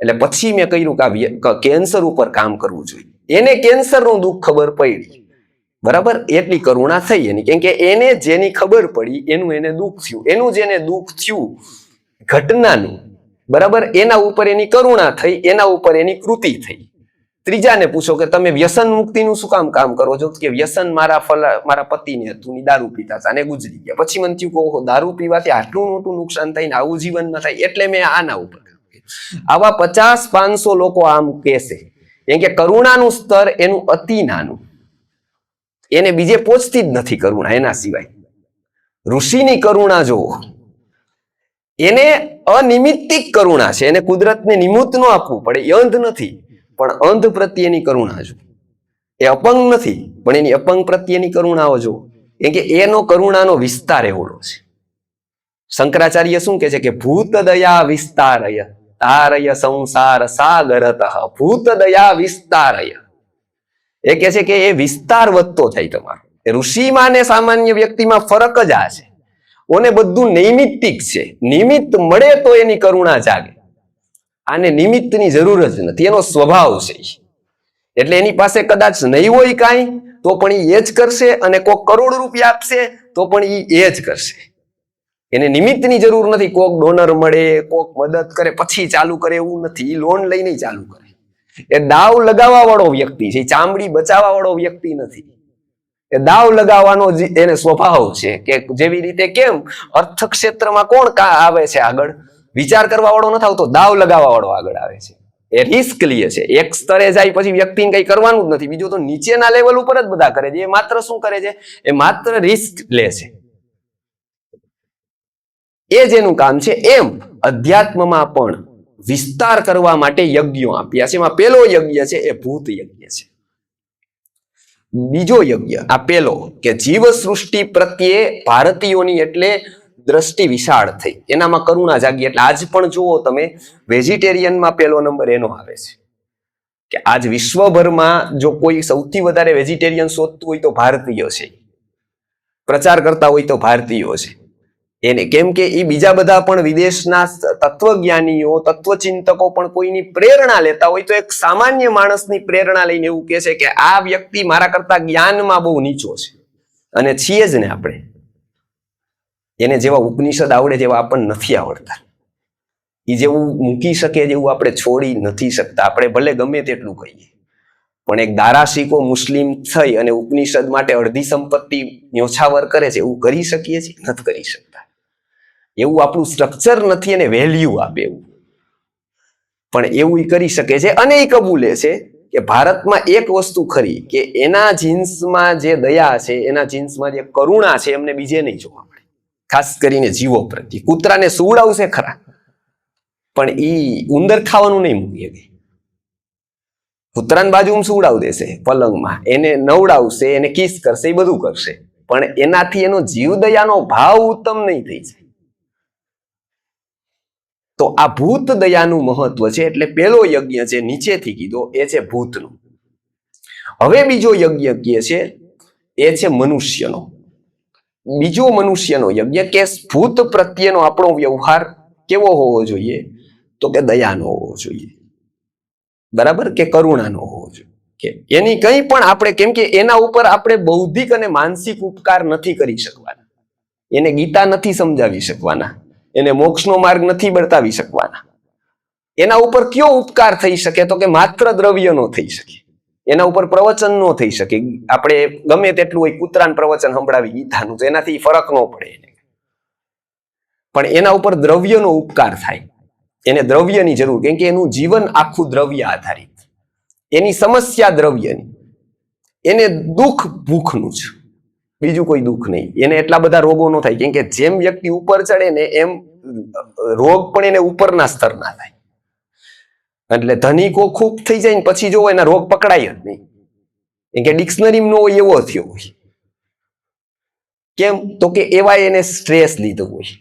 એટલે પછી મેં કહ્યું કે કેન્સર ઉપર કામ કરવું જોઈએ. એને કેન્સરનું દુઃખ ખબર પડી, બરાબર, એટલી કરુણા થઈ એની, કેમ કે એને જેની ખબર પડી એનું એને દુઃખ થયું, એનું જેને દુઃખ થયું ઘટનાનું, બરાબર, એના ઉપર એની કરુણા થઈ, એના ઉપર એની કૃતિ થઈ. ત્રીજાને પૂછો કે તમે વ્યસન મુક્તિનું શું કામ કરો છો? કે વ્યસન મારા પતિને હતું, દારૂ પીતા હતા અને ગુજરી ગયા. પછી મને થયું કે ઓહો, દારૂ પીવાથી આટલું મોટું નુકસાન થાય ને આવું જીવનમાં થાય, એટલે મેં આના ઉપર. આવા 50-500 લોકો આમ કહેશે. કેમ કે કરુણાનું સ્તર એનું અતિ નાનું, એને બીજે પહોંચતી જ નથી કરુણા. એના સિવાય ઋષિની કરુણા જોવો, એને અનિમિત્તિક કરુણા છે, એને કુદરતને નિમિત્ત ન આપવું પડે, એ અંધ નથી પણ અંધ પ્રત્યેની કરુણા જો, એ અપંગ નથી પણ એની અપંગ પ્રત્યેની કરુણાઓ જો, કેમ કે એનો કરુણાનો વિસ્તાર એવડો છે. શંકરાચાર્ય શું કે છે કે ભૂત દયા વિસ્તારય તારય સંસાર સાગરતઃ. ભૂત દયા વિસ્તારય, એ કે છે કે એ વિસ્તાર વધતો જાય તમારો. ઋષિમાં ને સામાન્ય વ્યક્તિમાં ફરક જ આ છે. ઓને બધું નૈમિત્તિક છે, નિમિત્ત મળે તો એની કરુણા જાગે, આને નિમિત્તની જરૂર જ નથી, એનો સ્વભાવ છે. એટલે એની પાસે કદાચ નહીં હોય કાંઈ તો પણ એ જ કરશે, અને કોક કરોડ રૂપિયા આપશે તો પણ એ જ કરશે. એને નિમિત્તની જરૂર નથી. કોક ડોનર મળે, કોક મદદ કરે પછી ચાલુ કરે એવું નથી. એ લોન લઈને ચાલુ કરે. એ દાવ લગાવવા વાળો વ્યક્તિ છે, ચામડી બચાવવા વાળો વ્યક્તિ નથી. એ દાવ લગાવવાનો એને સ્વભાવ છે. કે જેવી રીતે કેમ અર્થક્ષેત્રમાં કોણ આવે છે આગળ? વિચાર કરવા વાળો નથી આવતો, દાવ લગાવવા વાળો આગળ આવે છે. એ રિસ્ક લે છે. એક સ્તરે જાય પછી વ્યક્તિને કઈ કરવાનું જ નથી, બીજું તો નીચેના લેવલ ઉપર જ બધા કરે છે. એ માત્ર શું કરે છે? એ માત્ર રિસ્ક લે છે. એ જેનું કામ છે. એમ અધ્યાત્મમાં પણ વિસ્તાર કરવા માટે યજ્ઞો આપ્યા છે. એમાં પેલો યજ્ઞ છે એ ભૂત યજ્ઞ છે. બીજો યજ્ઞ આ પેલો કે જીવ સૃષ્ટિ પ્રત્યે ભારતીયોની એટલે દ્રષ્ટિ વિશાળ થઈ, એનામાં કરુણા જાગી. એટલે આજ પણ જુઓ તમે, વેજીટેરિયનમાં પેલો નંબર એનો આવે છે કે આજ વિશ્વભરમાં જો કોઈ સૌથી વધારે વેજીટેરિયન શોધતું હોય તો ભારતીય છે, પ્રચાર કરતા હોય તો ભારતીયો છે. એને કેમ કે એ બીજા બધા પણ વિદેશના તત્વજ્ઞાનીઓ, તત્વચિંતકો પણ કોઈની પ્રેરણા લેતા હોય તો એક સામાન્ય માણસની પ્રેરણા લઈને એવું કહે છે કે આ વ્યક્તિ મારા કરતા જ્ઞાનમાં બહુ નીચો છે. અને છીએ જ ને આપણે. એને જેવા ઉપનિષદ આવડે જેવા આપણને નથી આવડતા. એ જેવું મૂકી શકે જેવું આપણે છોડી નથી શકતા. આપણે ભલે ગમે તેટલું કહીએ પણ એક દારાશીકો મુસ્લિમ થઈ અને ઉપનિષદ માટે અડધી સંપત્તિ ન્યોછાવર કરે છે, એવું કરી શકીએ છીએ? નથી કરી શકતા. એવું આપણું સ્ટ્રક્ચર નથી અને વેલ્યુ આપે એવું. પણ એવું કરી શકે છે અને એ કબૂલે છે કે ભારતમાં એક વસ્તુ ખરી કે એના જીન્સમાં જે દયા છે, એના જીન્સમાં જે કરુણા છે, એમને બીજે નહીં જોવા મળે. ખાસ કરીને જીવો પ્રત્યે. કૂતરાને સુવડાવશે ખરા, પણ ઈ ઉંદર ખાવાનું નહીં મૂકી શકે. કૂતરાની બાજુમાં સુવડાવી દેશે પલંગમાં, એને નવડાવશે, એને કિસ કરશે, એ બધું કરશે, પણ એનાથી એનો જીવદયાનો ભાવ ઉત્તમ નહીં થઈ જાય. તો આ ભૂત દયાનું મહત્વ છે. એટલે પેલો યજ્ઞ છે નીચેથી કીધો એ છે ભૂતનો. હવે બીજો યજ્ઞ છે એ છે મનુષ્યનો. બીજો મનુષ્યનો યજ્ઞ કે ભૂત પ્રત્યેનો આપણો વ્યવહાર કેવો હોવો જોઈએ? તો કે દયાનો હોવો જોઈએ, બરાબર, કે કરુણાનો હોવો જોઈએ. કે એની કંઈ પણ આપણે, કેમ કે એના ઉપર આપણે બૌદ્ધિક અને માનસિક ઉપકાર નથી કરી શકવાના, એને ગીતા નથી સમજાવી શકવાના, એને મોક્ષનો માર્ગ નથી બતાવી શકવાના. એના ઉપર કયો ઉપકાર થઈ શકે? તો કે માત્ર દ્રવ્યનો થઈ શકે. એના ઉપર પ્રવચન નો થઈ શકે. આપણે ગમે તેટલું હોય કૂતરાને પ્રવચન સંભળાવી ગીતાનું, તો એનાથી ફરક ન પડે. પણ એના ઉપર દ્રવ્યનો ઉપકાર થાય. એને દ્રવ્યની જરૂર, કેમ કે એનું જીવન આખું દ્રવ્ય આધારિત, એની સમસ્યા દ્રવ્યની, એને દુઃખ ભૂખનું છે, બીજું કોઈ દુઃખ નહીં. એને એટલા બધા રોગો ન થાય, કેમ કે જેમ વ્યક્તિ ઉપર ચડે ને એમ રોગ પણ એને ઉપરના સ્તરના થાય. એટલે ધનિકો ખૂબ થઈ જાય ને પછી જો એના રોગ પકડાય જ નહીં, કેમ કે ડિક્શનરીમાં નો હોય એવો થયો હોય. કેમ? તો કે એવા એને સ્ટ્રેસ લીધો હોય,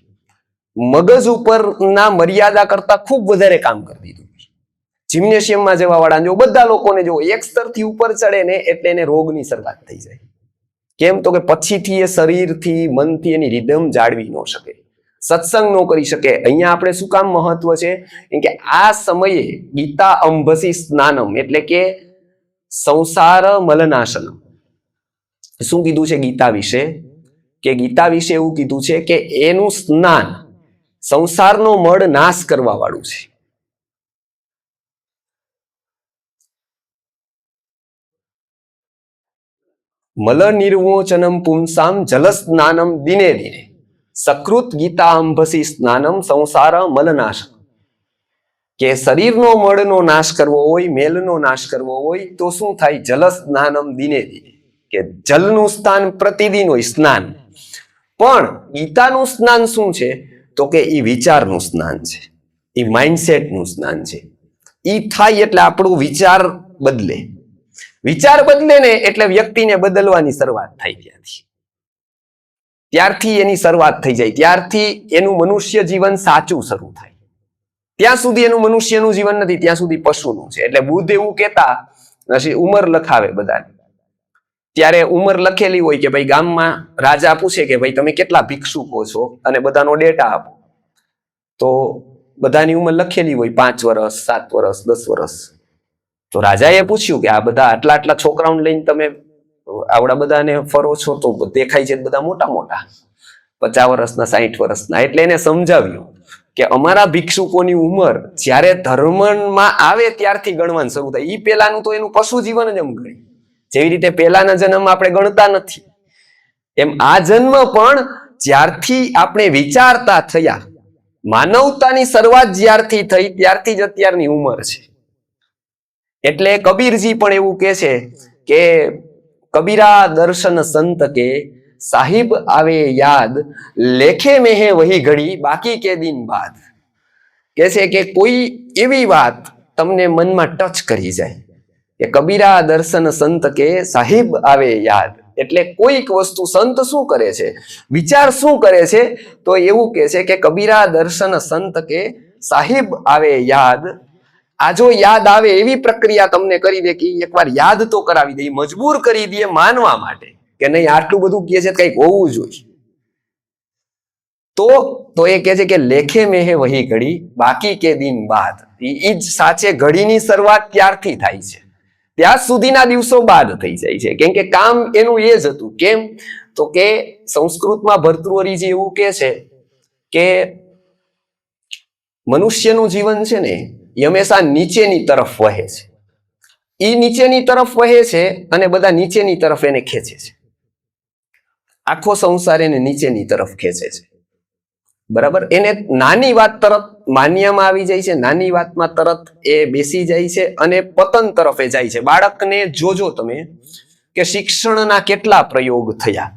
મગજ ઉપરના મર્યાદા કરતા ખૂબ વધારે કામ કરી દીધું. જિમ્નેશિયમમાં જવા વાળા જો બધા લોકોને જો એક સ્તરથી ઉપર ચડે ને એટલે એને રોગની શરૂઆત થઈ જાય. કેમ? તો કે પછીથી એ શરીરથી મનથી એની રિધમ જાળવી ન શકે, સત્સંગ ન કરી શકે. અહીંયા આપણે શું કામ મહત્વ છે? કેમ કે આ સમયે ગીતા અંભસી સ્નાનમ એટલે કે સંસાર મલનાશનમ. શું કીધું છે ગીતા વિશે? કે ગીતા વિશે એવું કીધું છે કે એનું સ્નાન સંસારનો મળ નાશ કરવા વાળું છે. મલ નિર્વોચનમ પુંસામ જલ સ્નાનમ દિને દિને સકૃત ગીતા અંભસી સ્નાનમ સંસાર મલનાશ. કે શરીરનો મળનો નાશ કરવો હોય, મેલનો નાશ કરવો હોય તો શું થાય? જલ સ્નાનમ દિને દિને, કે જલનું સ્નાન પ્રતિદિન હોય સ્નાન. પણ ગીતાનું સ્નાન શું છે? તો કે એ વિચારનું સ્નાન છે, એ માઇન્ડસેટનું સ્નાન છે. એ થાય એટલે આપણું વિચાર બદલે. વિચાર બદલે ને એટલે વ્યક્તિને બદલવાની શરૂઆત થાય. ત્યારથી એની શરૂઆત થઈ જાય, ત્યારથી એનું મનુષ્ય જીવન સાચું શરૂ થાય. ત્યાં સુધી એનું મનુષ્યનું જીવન નથી, ત્યાં સુધી પશુનું છે. એટલે બુદ્ધ એવું કહેતા, ઉંમર લખાવે બધાને. ત્યારે ઉંમર લખેલી હોય કે ભાઈ ગામમાં રાજા પૂછે કે ભાઈ તમે કેટલા ભિક્ષુકો છો અને બધાનો ડેટા આપો. તો બધાની ઉંમર લખેલી હોય 5 વર્ષ, 7 વર્ષ, 10 વર્ષ. તો રાજાએ પૂછ્યું કે આ બધા આટલા આટલા છોકરાઓને લઈને તમે આવડા બધાને ફરો છો તો દેખાય છે બધા મોટા મોટા 50 વર્ષના, 60 વર્ષના. એટલે એને સમજાવ્યું કે અમારા ભિક્ષુકોની ઉંમર જ્યારે ધર્મમાં આવે ત્યારથી ગણવાનું શરૂ થાય. ઈ પેલાનું તો એનું પશુ જીવન જ એમ ગણી. જેવી રીતે પેલાના જન્મ આપણે ગણતા નથી, એમ આ જન્મ પણ જ્યારથી આપણે વિચારતા થયા, માનવતાની શરૂઆત જ્યારથી થઈ ત્યારથી જ અત્યારની ઉંમર છે. એટલે કબીરજી પણ એવું કહે છે કે કબીરા દર્શન સંત કે સાહિબ આવે યાદ, લેખે મેહે વહી ઘડી બાકી કે દિન બાદ. કે છે કે કોઈ એવી વાત તમને મનમાં ટચ કરી જાય કે કબીરા દર્શન સંત કે સાહિબ આવે યાદ. એટલે કોઈક વસ્તુ સંત શું કરે છે, વિચાર શું કરે છે, તો એવું કે છે કે કબીરા દર્શન સંત કે સાહિબ આવે યાદ. આ જો યાદ આવે એવી પ્રક્રિયા તમને કરી દે કે એકવાર યાદ તો કરાવી દે, મજબૂર કરી દે માનવા માટે કે નહીં આટલું બધું કહે છે કંઈક હોવું જોઈએ. તો એ કહે છે કે લેખે મેહે વહી ઘડી બાકી કે દિન બાદ. એ જ સાચે ઘડીની શરૂઆત ત્યારથી થાય છે, ત્યાં સુધીના દિવસો બાદ થઈ જાય છે. કેમ કે કામ એનું એ જ હતું. કેમ? તો કે સંસ્કૃતમાં ભર્તૃહરિજી એવું કહે છે કે મનુષ્યનું જીવન છે ને એ હંમેશા નીચેની તરફ વહે છે. એ નીચેની તરફ વહે છે અને બધા નીચેની તરફ એને ખેંચે છે. આખો સંસાર એને નીચેની તરફ ખેંચે છે. બરાબર. એને નાની વાત તરત માન્યમાં આવી જાય છે, નાની વાતમાં તરત એ બેસી જાય છે અને પતન તરફ એ જાય છે. બાળકને જોજો તમે કે શિક્ષણના કેટલા પ્રયોગ થયા.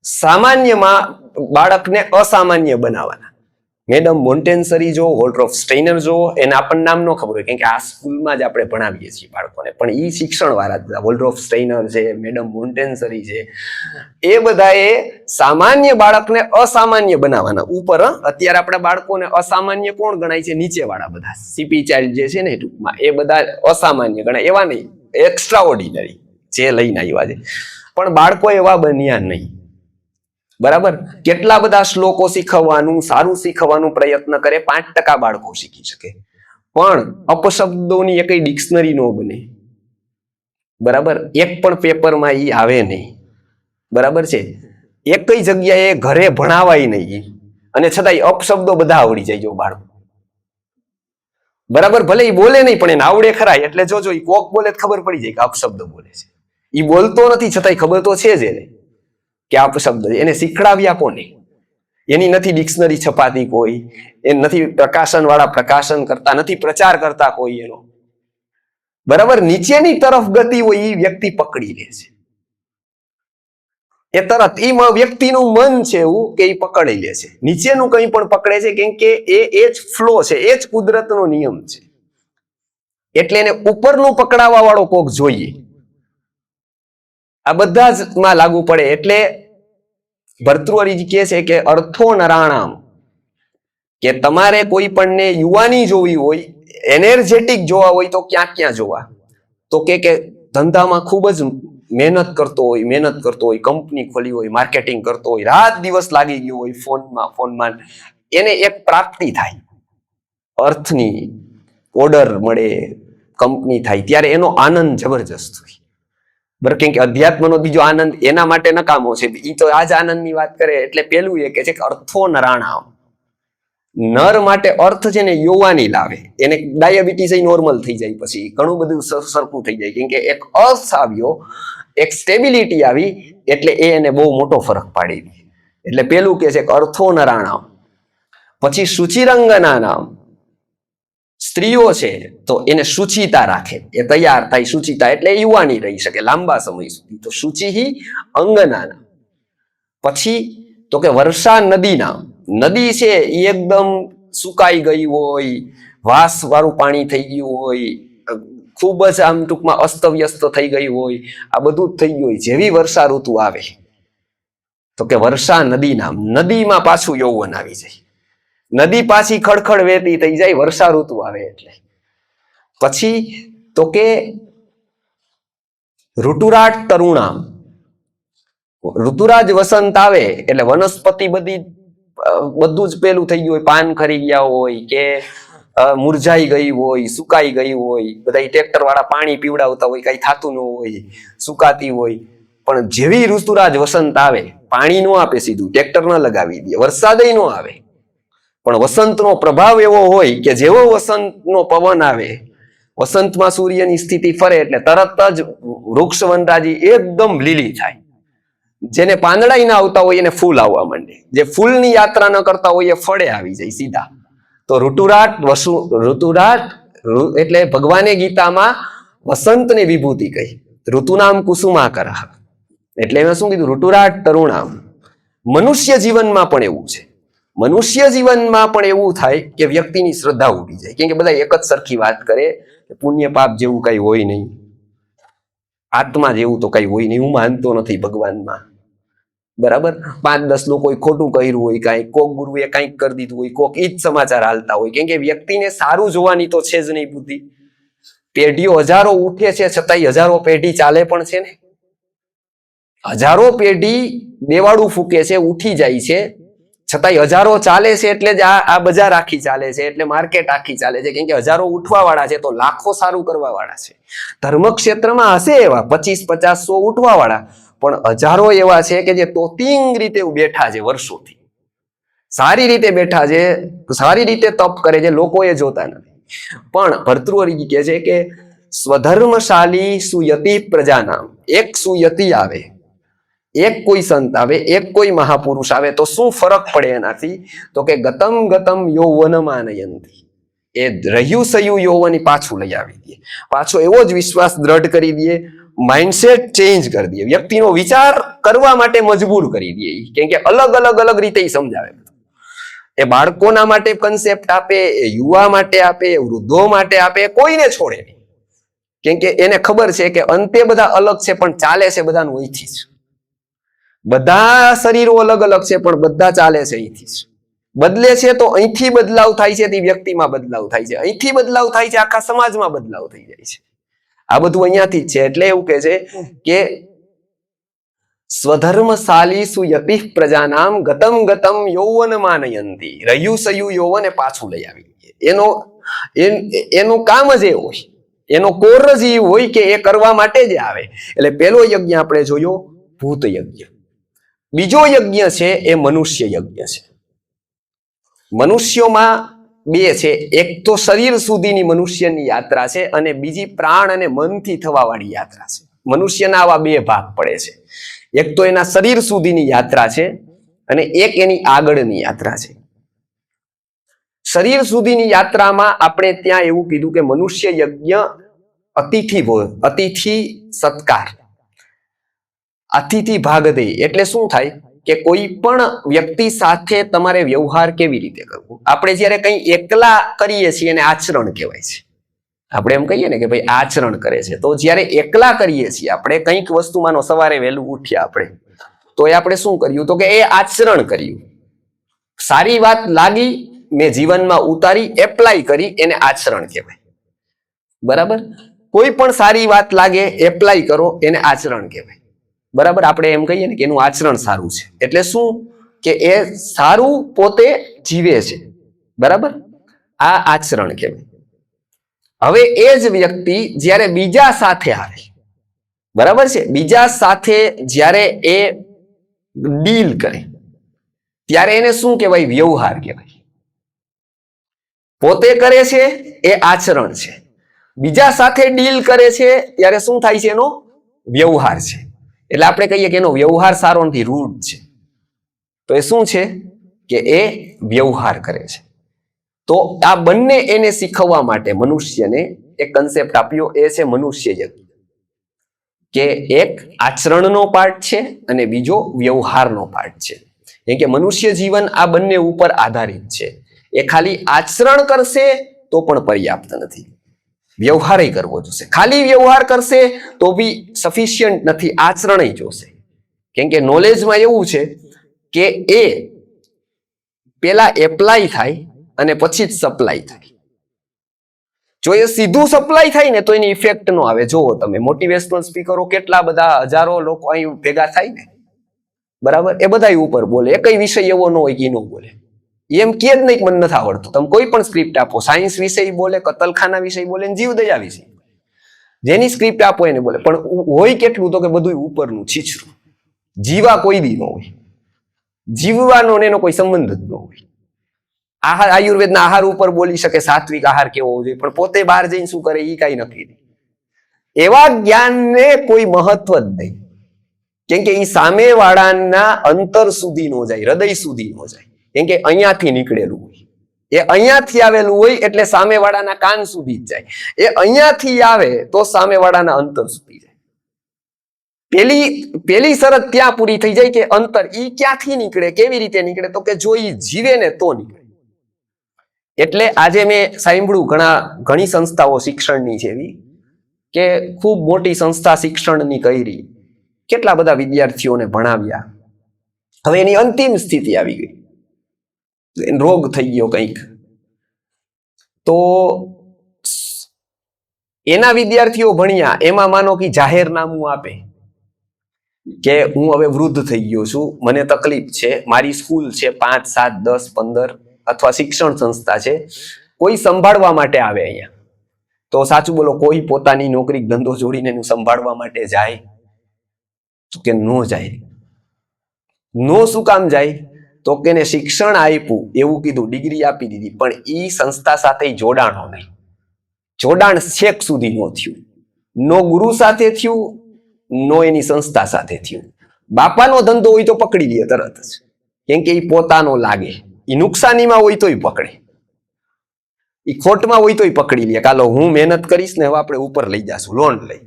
સામાન્યમાં બાળકને અસામાન્ય બનાવવાના. મેડમ મોન્ટેસરી જો, વોલ્ડોર્ફ સ્ટેઇનર જો, એને આપણને નામ ન ખબર હોય, કેમ કે આ સ્કૂલમાં જ આપણે ભણાવીએ છીએ બાળકોને, પણ એ શિક્ષણ વાળા જ બધા. વોલ્ડોર્ફ સ્ટેઇનર છે, મેડમ મોન્ટેસરી છે, એ બધાએ સામાન્ય બાળકને અસામાન્ય બનાવવાના. ઉપર અત્યારે આપણા બાળકોને અસામાન્ય કોણ ગણાય છે? નીચે વાળા બધા સીપી ચાઇલ્ડ જે છે ને, ટૂંકમાં એ બધા અસામાન્ય ગણાય. એવા નહીં, એક્સ્ટ્રા ઓર્ડિનરી જે લઈને આવ્યા છે. પણ બાળકો એવા બન્યા નહીં. બરાબર. કેટલા બધા શ્લોકો શીખવવાનું, સારું શીખવવાનું પ્રયત્ન કરે, 5% બાળકો શીખી શકે, પણ અપશબ્દોની એક ડિક્શનરી નો બને. બરાબર. એક પણ પેપરમાં ઈ આવે નહીં. બરાબર છે. એક જગ્યાએ ઘરે ભણાવાય નહીં અને છતાંય અપશબ્દો બધા આવડી જાય જો બાળકો. બરાબર. ભલે ઈ બોલે નહીં પણ એને આવડે ખરા. એટલે જોજો, ઈ કોક બોલે ખબર પડી જાય કે અપશબ્દ બોલે છે. ઈ બોલતો નથી છતાંય ખબર તો છે જ એને કે અપશબ્દ. એને શીખડાવ્યા કોને? એની નથી ડિક્શનરી છપાતી કોઈ, એ નથી પ્રકાશન વાળા પ્રકાશન કરતા, નથી પ્રચાર કરતા કોઈ એનો. બરાબર. નીચેની તરફ ગતિ હોય એ વ્યક્તિ પકડી લે છે. એ તરત એ વ્યક્તિનું મન છે એવું કે એ પકડી લે છે. નીચેનું કંઈ પણ પકડે છે, કેમ કે એ જ ફ્લો છે, એ જ કુદરતનો નિયમ છે. એટલે એને ઉપરનું પકડાવવા વાળો કોક જોઈએ. આ બધા જ માં લાગુ પડે. એટલે ભર્તૃહરિજી કહે છે કે અર્થો નરાણામ, કે તમારે કોઈ પણને યુવાની જોવી હોય, એનર્જેટિક જોવા હોય તો ક્યાં જોવા? તો કે ધંધામાં ખૂબ જ મહેનત કરતો હોય, કંપની ખોલી હોય, માર્કેટિંગ કરતો હોય, રાત દિવસ લાગી ગયો હોય ફોનમાં, એને એક પ્રાપ્તિ થાય, અર્થની ઓર્ડર મળે, કંપની થાય, ત્યારે એનો આનંદ જબરજસ્ત હોય. બરાબર. કેમ કે અધ્યાત્મનો બીજો આનંદ એના માટે નકામો છે. એ તો આ જ આનંદની વાત કરે. એટલે પેલું એ કે છે કે અર્થો નરાણામ. નર માટે અર્થ છે ને યુવાની લાવે. એને ડાયાબિટીસ નોર્મલ થઈ જાય, પછી ઘણું બધું સરખું થઈ જાય. કેમ કે એક અર્થ આવ્યો, એક સ્ટેબિલિટી આવી, એટલે એ એને બહુ મોટો ફરક પાડી દે. એટલે પેલું કે છે કે અર્થો નરાણામ. પછી શુચિરંગના નામ. સ્ત્રીઓ છે તો એને શુચિતા રાખે, એ તૈયાર થાય, શુચિતા એટલે યુવાની રહી શકે લાંબા સમય સુધી. તો શુચિ અંગના. પછી તો કે વર્ષા નદી નામ. નદી છે એ એકદમ સુકાઈ ગઈ હોય, વાસ વાળું પાણી થઈ ગયું હોય, ખૂબ જ આમ ટૂંકમાં અસ્તવ્યસ્ત થઈ ગઈ હોય, આ બધું જ થઈ ગયું હોય. જેવી વર્ષા ઋતુ આવે તો કે વર્ષા નદી નામ. નદીમાં પાછું યૌવન આવી જાય, નદી પાછી ખડખડ વહેતી થઈ જાય વર્ષા ઋતુ આવે એટલે. પછી તો કે ઋતુરાટ તરુણામ. ઋતુરાજ વસંત આવે એટલે વનસ્પતિ બધું જ પેલું થઈ ગયું હોય, પાન ખરી ગયા હોય, કે મુરઝાઈ ગઈ હોય, સુકાઈ ગઈ હોય, બધા ટ્રેક્ટર વાળા પાણી પીવડાવતા હોય, કઈ થતું ન હોય, સુકાતી હોય. પણ જેવી ઋતુરાજ વસંત આવે, પાણી નો આપે સીધું, ટ્રેક્ટર ન લગાવી દે, વરસાદ ન આવે, પણ વસંતનો પ્રભાવ એવો હોય કે જેવો વસંતનો પવન આવે, વસંતમાં સૂર્યની સ્થિતિ ફરે એટલે તરત જ વૃક્ષ વનરાજી એકદમ લીલી થાય. જેને પાંદડા ના આવતા હોય એને ફૂલ આવવા માંડે, જે ફૂલની યાત્રા ન કરતા હોય એ ફળે આવી જાય સીધા. તો ઋતુરાટ એટલે ભગવાને ગીતામાં વસંતને વિભૂતિ કહી, ઋતુનામ કુસુમાકર. એટલે એમાં શું કીધું? ઋતુરાટ તરુણામ. મનુષ્ય જીવનમાં પણ એવું છે. મનુષ્ય જીવનમાં પણ એવું થાય કે વ્યક્તિની શ્રદ્ધા ઉડી જાય. કેમ કે બધા એક જ સરખી વાત કરે કે પુણ્ય પાપ જેવું કઈ હોય નહીં, આત્મા જેવું તો કઈ હોય નહીં, હું માનતો નથી ભગવાનમાં. બરાબર. 5-10 લોકોએ ખોટું કર્યું હોય, કાંઈક કોક ગુરુએ કાંઈક કરી દીધું હોય, કોક ઈ જ સમાચાર હાલતા હોય. કેમ કે વ્યક્તિને સારું જોવાની તો છે જ નહીં બુદ્ધિ. પેઢીઓ હજારો ઉઠે છે છતાંય હજારો પેઢી ચાલે પણ છે ને. હજારો પેઢી દેવાળું ફૂકે છે, ઉઠી જાય છે, છતાંય હજારો ચાલે છે. એટલે જ આ બજાર આખી ચાલે છે, એટલે માર્કેટ આખી ચાલે છે. કેમ કે હજારો ઉઠવા વાળા છે તો લાખો સારું કરવા વાળા છે. ધર્મ ક્ષેત્રમાં હશે એવા 25, 50, 100 ઉઠવા વાળા, પણ હજારો એવા છે કે જે તોતિંગ રીતે બેઠા છે, વર્ષોથી સારી રીતે બેઠા છે, સારી રીતે તપ કરે છે, લોકો એ જોતા નથી. પણ ભર્તૃહરિજી કહે છે કે સ્વધર્મશાલી સુયતિ પ્રજાનામ, એક સુયતિ આવે, એક કોઈ સંત આવે, એક કોઈ મહાપુરુષ આવે તો શું ફરક પડે એનાથી? તો કે ગતમ ગતમ યૌવનમાનયંતી, એ રહ્યું સયું યૌવન પાછું લઈ આવી દે, પાછો એવો જ વિશ્વાસ દ્રઢ કરી દે, માઇન્ડસેટ ચેન્જ કરી દે, વ્યક્તિનો વિચાર કરવા માટે મજબૂર કરી દે. કેમ કે અલગ અલગ અલગ રીતે સમજાવે. એ બાળકોના માટે કન્સેપ્ટ આપે, એ યુવા માટે આપે, વૃદ્ધો માટે આપે, કોઈને છોડે નહીં. કેમ કે એને ખબર છે કે અંતે બધા અલગ છે પણ ચાલે છે બધાનું અહીંથી જ. બધા શરીરો અલગ અલગ છે પણ બધા ચાલે છે અહીંથી જ. બદલે છે તો અહીંથી બદલાવ થાય છે, તે વ્યક્તિમાં બદલાવ થાય છે, અહીંથી બદલાવ થાય છે, આખા સમાજમાં બદલાવ થઈ જાય છે. આ બધું અહીંયાથી જ છે. એટલે એવું કે છે કે સ્વધર્મશાલી સુયતિ પ્રજાનામ ગતમ ગતમ યૌવન માનયંતી, રહ્યું સયું યૌવન પાછું લઈ આવી. એનું કામ જ એ હોય, એનો કોર જ એ હોય કે એ કરવા માટે જ આવે. એટલે પેલો યજ્ઞ આપણે જોયો ભૂત યજ્ઞ. બીજો યજ્ઞ છે એ મનુષ્ય યજ્ઞ છે. મનુષ્યોમાં બે છે, એક તો શરીર સુધીની મનુષ્યની યાત્રા છે અને બીજી પ્રાણ અને મનથી થવા વાળી યાત્રા છે. મનુષ્યના આવા બે ભાગ પડે છે. એક તો એના શરીર સુધીની યાત્રા છે અને એક એની આગળની યાત્રા છે. શરીર સુધીની યાત્રામાં આપણે ત્યાં એવું કીધું કે મનુષ્ય યજ્ઞ અતિથિ સત્કાર, અતિથિ ભાગદે. એટલે શું થાય કે કોઈ પણ વ્યક્તિ સાથે તમારે વ્યવહાર કેવી રીતે કરવો. આપણે જયારે કંઈ એકલા કરીએ છીએ એને આચરણ કહેવાય છે. આપણે એમ કહીએ ને કે ભાઈ આચરણ કરે છે, તો જયારે એકલા કરીએ છીએ આપણે કંઈક વસ્તુ, માનો સવારે વહેલું ઉઠ્યા આપણે, તો એ આપણે શું કર્યું? તો કે એ આચરણ કર્યું. સારી વાત લાગી, મેં જીવનમાં ઉતારી, એપ્લાય કરી, એને આચરણ કહેવાય. બરાબર? કોઈ પણ સારી વાત લાગે, એપ્લાય કરો, એને આચરણ કહેવાય. બરાબર? આપણે એમ કહીએ ને કે એનું આચરણ સારું છે. એટલે શું કે એ સારું પોતે જીવે છે. બરાબર? આ આચરણ કહેવાય. હવે એ જ વ્યક્તિ જ્યારે બીજા સાથે આવે, બરાબર છે, બીજા સાથે જ્યારે એ ડીલ કરે ત્યારે એને શું કહેવાય? વ્યવહાર કહેવાય. પોતે કરે છે એ આચરણ છે, બીજા સાથે ડીલ કરે છે ત્યારે શું થાય છે? એનો વ્યવહાર છે. એટલે આપણે કહીએ કે એનો વ્યવહાર સારો નથી, રૂડ છે. તો એ શું છે કે એ વ્યવહાર કરે છે. તો આ બંને એને શીખવવા માટે મનુષ્યને એક કન્સેપ્ટ આપ્યો, એ છે મનુષ્ય યજ્ઞ. કે એક આચરણનો પાર્ટ છે અને બીજો વ્યવહારનો પાર્ટ છે. કેમ કે મનુષ્ય જીવન આ બંને ઉપર આધારિત છે. એ ખાલી આચરણ કરશે તો પણ પર્યાપ્ત નથી, વ્યવહાર કરવો જોશે. ખાલી વ્યવહાર કરશે તો બી સફિશિયન્ટ નથી, આચરણ જોશે. કેમ કે નોલેજમાં એવું છે કે એ પેલા એપ્લાય થાય અને પછી જ સપ્લાય થાય. જો એ સીધું સપ્લાય થાય ને તો એની ઇફેક્ટ નો આવે. જુઓ તમે મોટિવેશનલ સ્પીકરો કેટલા બધા હજારો લોકો અહીં ભેગા થાય ને, બરાબર, એ બધા ઉપર બોલે, એ કઈ વિષય એવો ન હોય કે ન બોલે. એમ કે જ નહીં કે મને નથી આવડતું. તમે કોઈ પણ સ્ક્રિપ્ટ આપો, સાયન્સ વિષય બોલે, કતલખાના વિષય બોલે, જીવદયા વિષય, જેની સ્ક્રિપ્ટ આપો એને બોલે. પણ હોય કેટલું? તો કે બધું ઉપરનું છીછરું. જીવા કોઈ દી ન હોય, જીવવાનો એનો કોઈ સંબંધ જ ન હોય. આહાર, આયુર્વેદના આહાર ઉપર બોલી શકે, સાત્વિક આહાર કેવો હોવો જોઈએ, પણ પોતે બહાર જઈને શું કરે એ કઈ નક્કી નહીં. એવા જ્ઞાનને કોઈ મહત્વ જ નહીં. કેમ કે એ સામેવાળાના અંતર સુધી નો જાય, હૃદય સુધી નો જાય. કેમ કે અહીંયાથી નીકળેલું હોય, એ અહીંયાથી આવેલું હોય એટલે સામેવાળાના કાન સુધી જ જાય. એ અહીંયાથી આવે તો સામેવાળાના અંતર સુધી જાય. પેલી શરત ત્યાં પૂરી થઈ જાય કે અંતર ઈ ક્યાંથી નીકળે, કેવી રીતે નીકળે? તો કે જો ઈ જીવે ને તો નીકળે. એટલે આજે મેં સાંભળ્યું ઘણી સંસ્થાઓ શિક્ષણની છે એવી કે ખૂબ મોટી સંસ્થા શિક્ષણની કરી, કેટલા બધા વિદ્યાર્થીઓને ભણાવ્યા, હવે એની અંતિમ સ્થિતિ આવી ગઈ, રોગ થઈ ગયો કંઈક, તો એના વિદ્યાર્થીઓ ભણ્યા, એમાં માનો કે જાહેરનામું આપે કે હું હવે વૃદ્ધ થઈ ગયો છું, મને તકલીફ છે, મારી સ્કૂલ છે 5, 7, 10, 15 અથવા શિક્ષણ સંસ્થા છે, કોઈ સંભાળવા માટે આવે અહીંયા. તો સાચું બોલો, કોઈ પોતાની નોકરી ધંધો જોડીને એનું સંભાળવા માટે જાય? કે નો જાય. નો શું કામ જાય? તો કે એને શિક્ષણ આપ્યું એવું કીધું, ડિગ્રી આપી દીધી, પણ ઈ સંસ્થા સાથે જોડાણો નહીં. જોડાણ છેક સુધી નો થયું, નો ગુરુ સાથે થયું, નો એની સંસ્થા સાથે થયું. બાપાનો ધંધો હોય તો પકડી લે તરત જ, કેમ કે એ પોતાનો લાગે, એ નુકસાનીમાં હોય તોય પકડે, એ ખોટમાં હોય તોય પકડી લે. કાલો હું મહેનત કરીશ ને હવે આપણે ઉપર લઈ જાશું લોન લઈ,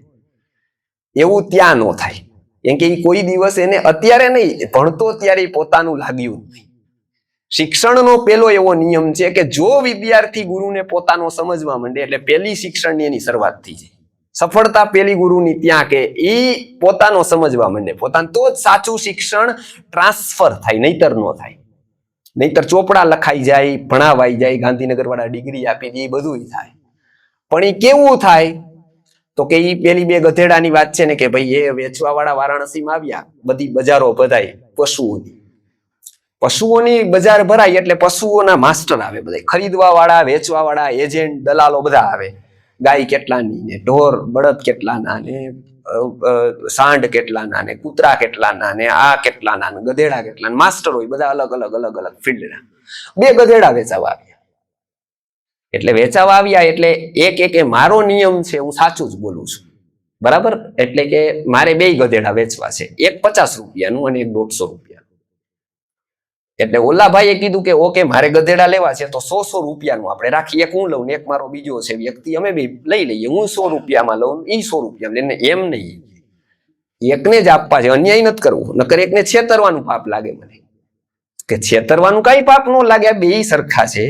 એવું ત્યાં નો થાય. કેમ કે એ કોઈ દિવસ એને અત્યારે નહીં, ભણતો ત્યારે પોતાનું લાગ્યું નથી. શિક્ષણનો પેલો એવો નિયમ છે કે જો વિદ્યાર્થી ગુરુને પોતાનો સમજવા માંડે એટલે પેલી શિક્ષણની એની શરૂઆત થઈ જાય. સફળતા પેલી ગુરુની ત્યાં કે એ પોતાનો સમજવા માંડે પોતાનું, તો જ સાચું શિક્ષણ ટ્રાન્સફર થાય, નહીતર નો થાય. નહીતર ચોપડા લખાઈ જાય, ભણાવાઈ જાય, ગાંધીનગર વાળા ડિગ્રી આપી દે, એ બધું થાય. પણ એ કેવું થાય તો કે એ પેલી બે ગધેડાની વાત છે ને કે ભાઈ એ વેચવા વાળા વારાણસીમાં આવ્યા, બધી બજારો બધાય પશુઓની બજાર ભરાય એટલે પશુઓના માસ્ટર આવે, બધા ખરીદવા વાળા, વેચવા વાળા, એજન્ટ, દલાલો બધા આવે. ગાય કેટલાની ને ઢોર બળદ કેટલાના ને સાંડ કેટલાના ને કૂતરા કેટલાના ને આ કેટલાના ને ગધેડા કેટલાના, માસ્ટર હોય બધા અલગ અલગ ફિલ્ડના. બે ગધેડા વેચાવા આવ્યા, એટલે વેચાવા આવ્યા એટલે એક મારો નિયમ છે, હું સાચું જ બોલું છું, બરાબર? એટલે કે મારે બે ગધેડા વેચવા છે, એક 50 રૂપિયાનું અને એક 150 રૂપિયાનું. એટલે ઓલા ભાઈએ કીધું કે ઓકે મારે ગધેડા લેવા છે તો 100 રૂપિયાનું આપણે રાખીએ, એક હું લઉં ને એક મારો બીજો છે વ્યક્તિ, અમે બે લઈ લઈએ, હું 100 રૂપિયામાં લઉં, એ 100 રૂપિયામાં લઈને. એમ નહીં, એકને જ આપવા છે, અન્યાય નથી કરવું, નકર એકને છેતરવાનું પાપ લાગે. મને કે છેતરવાનું કઈ પાપ ન લાગે, બે સરખા છે.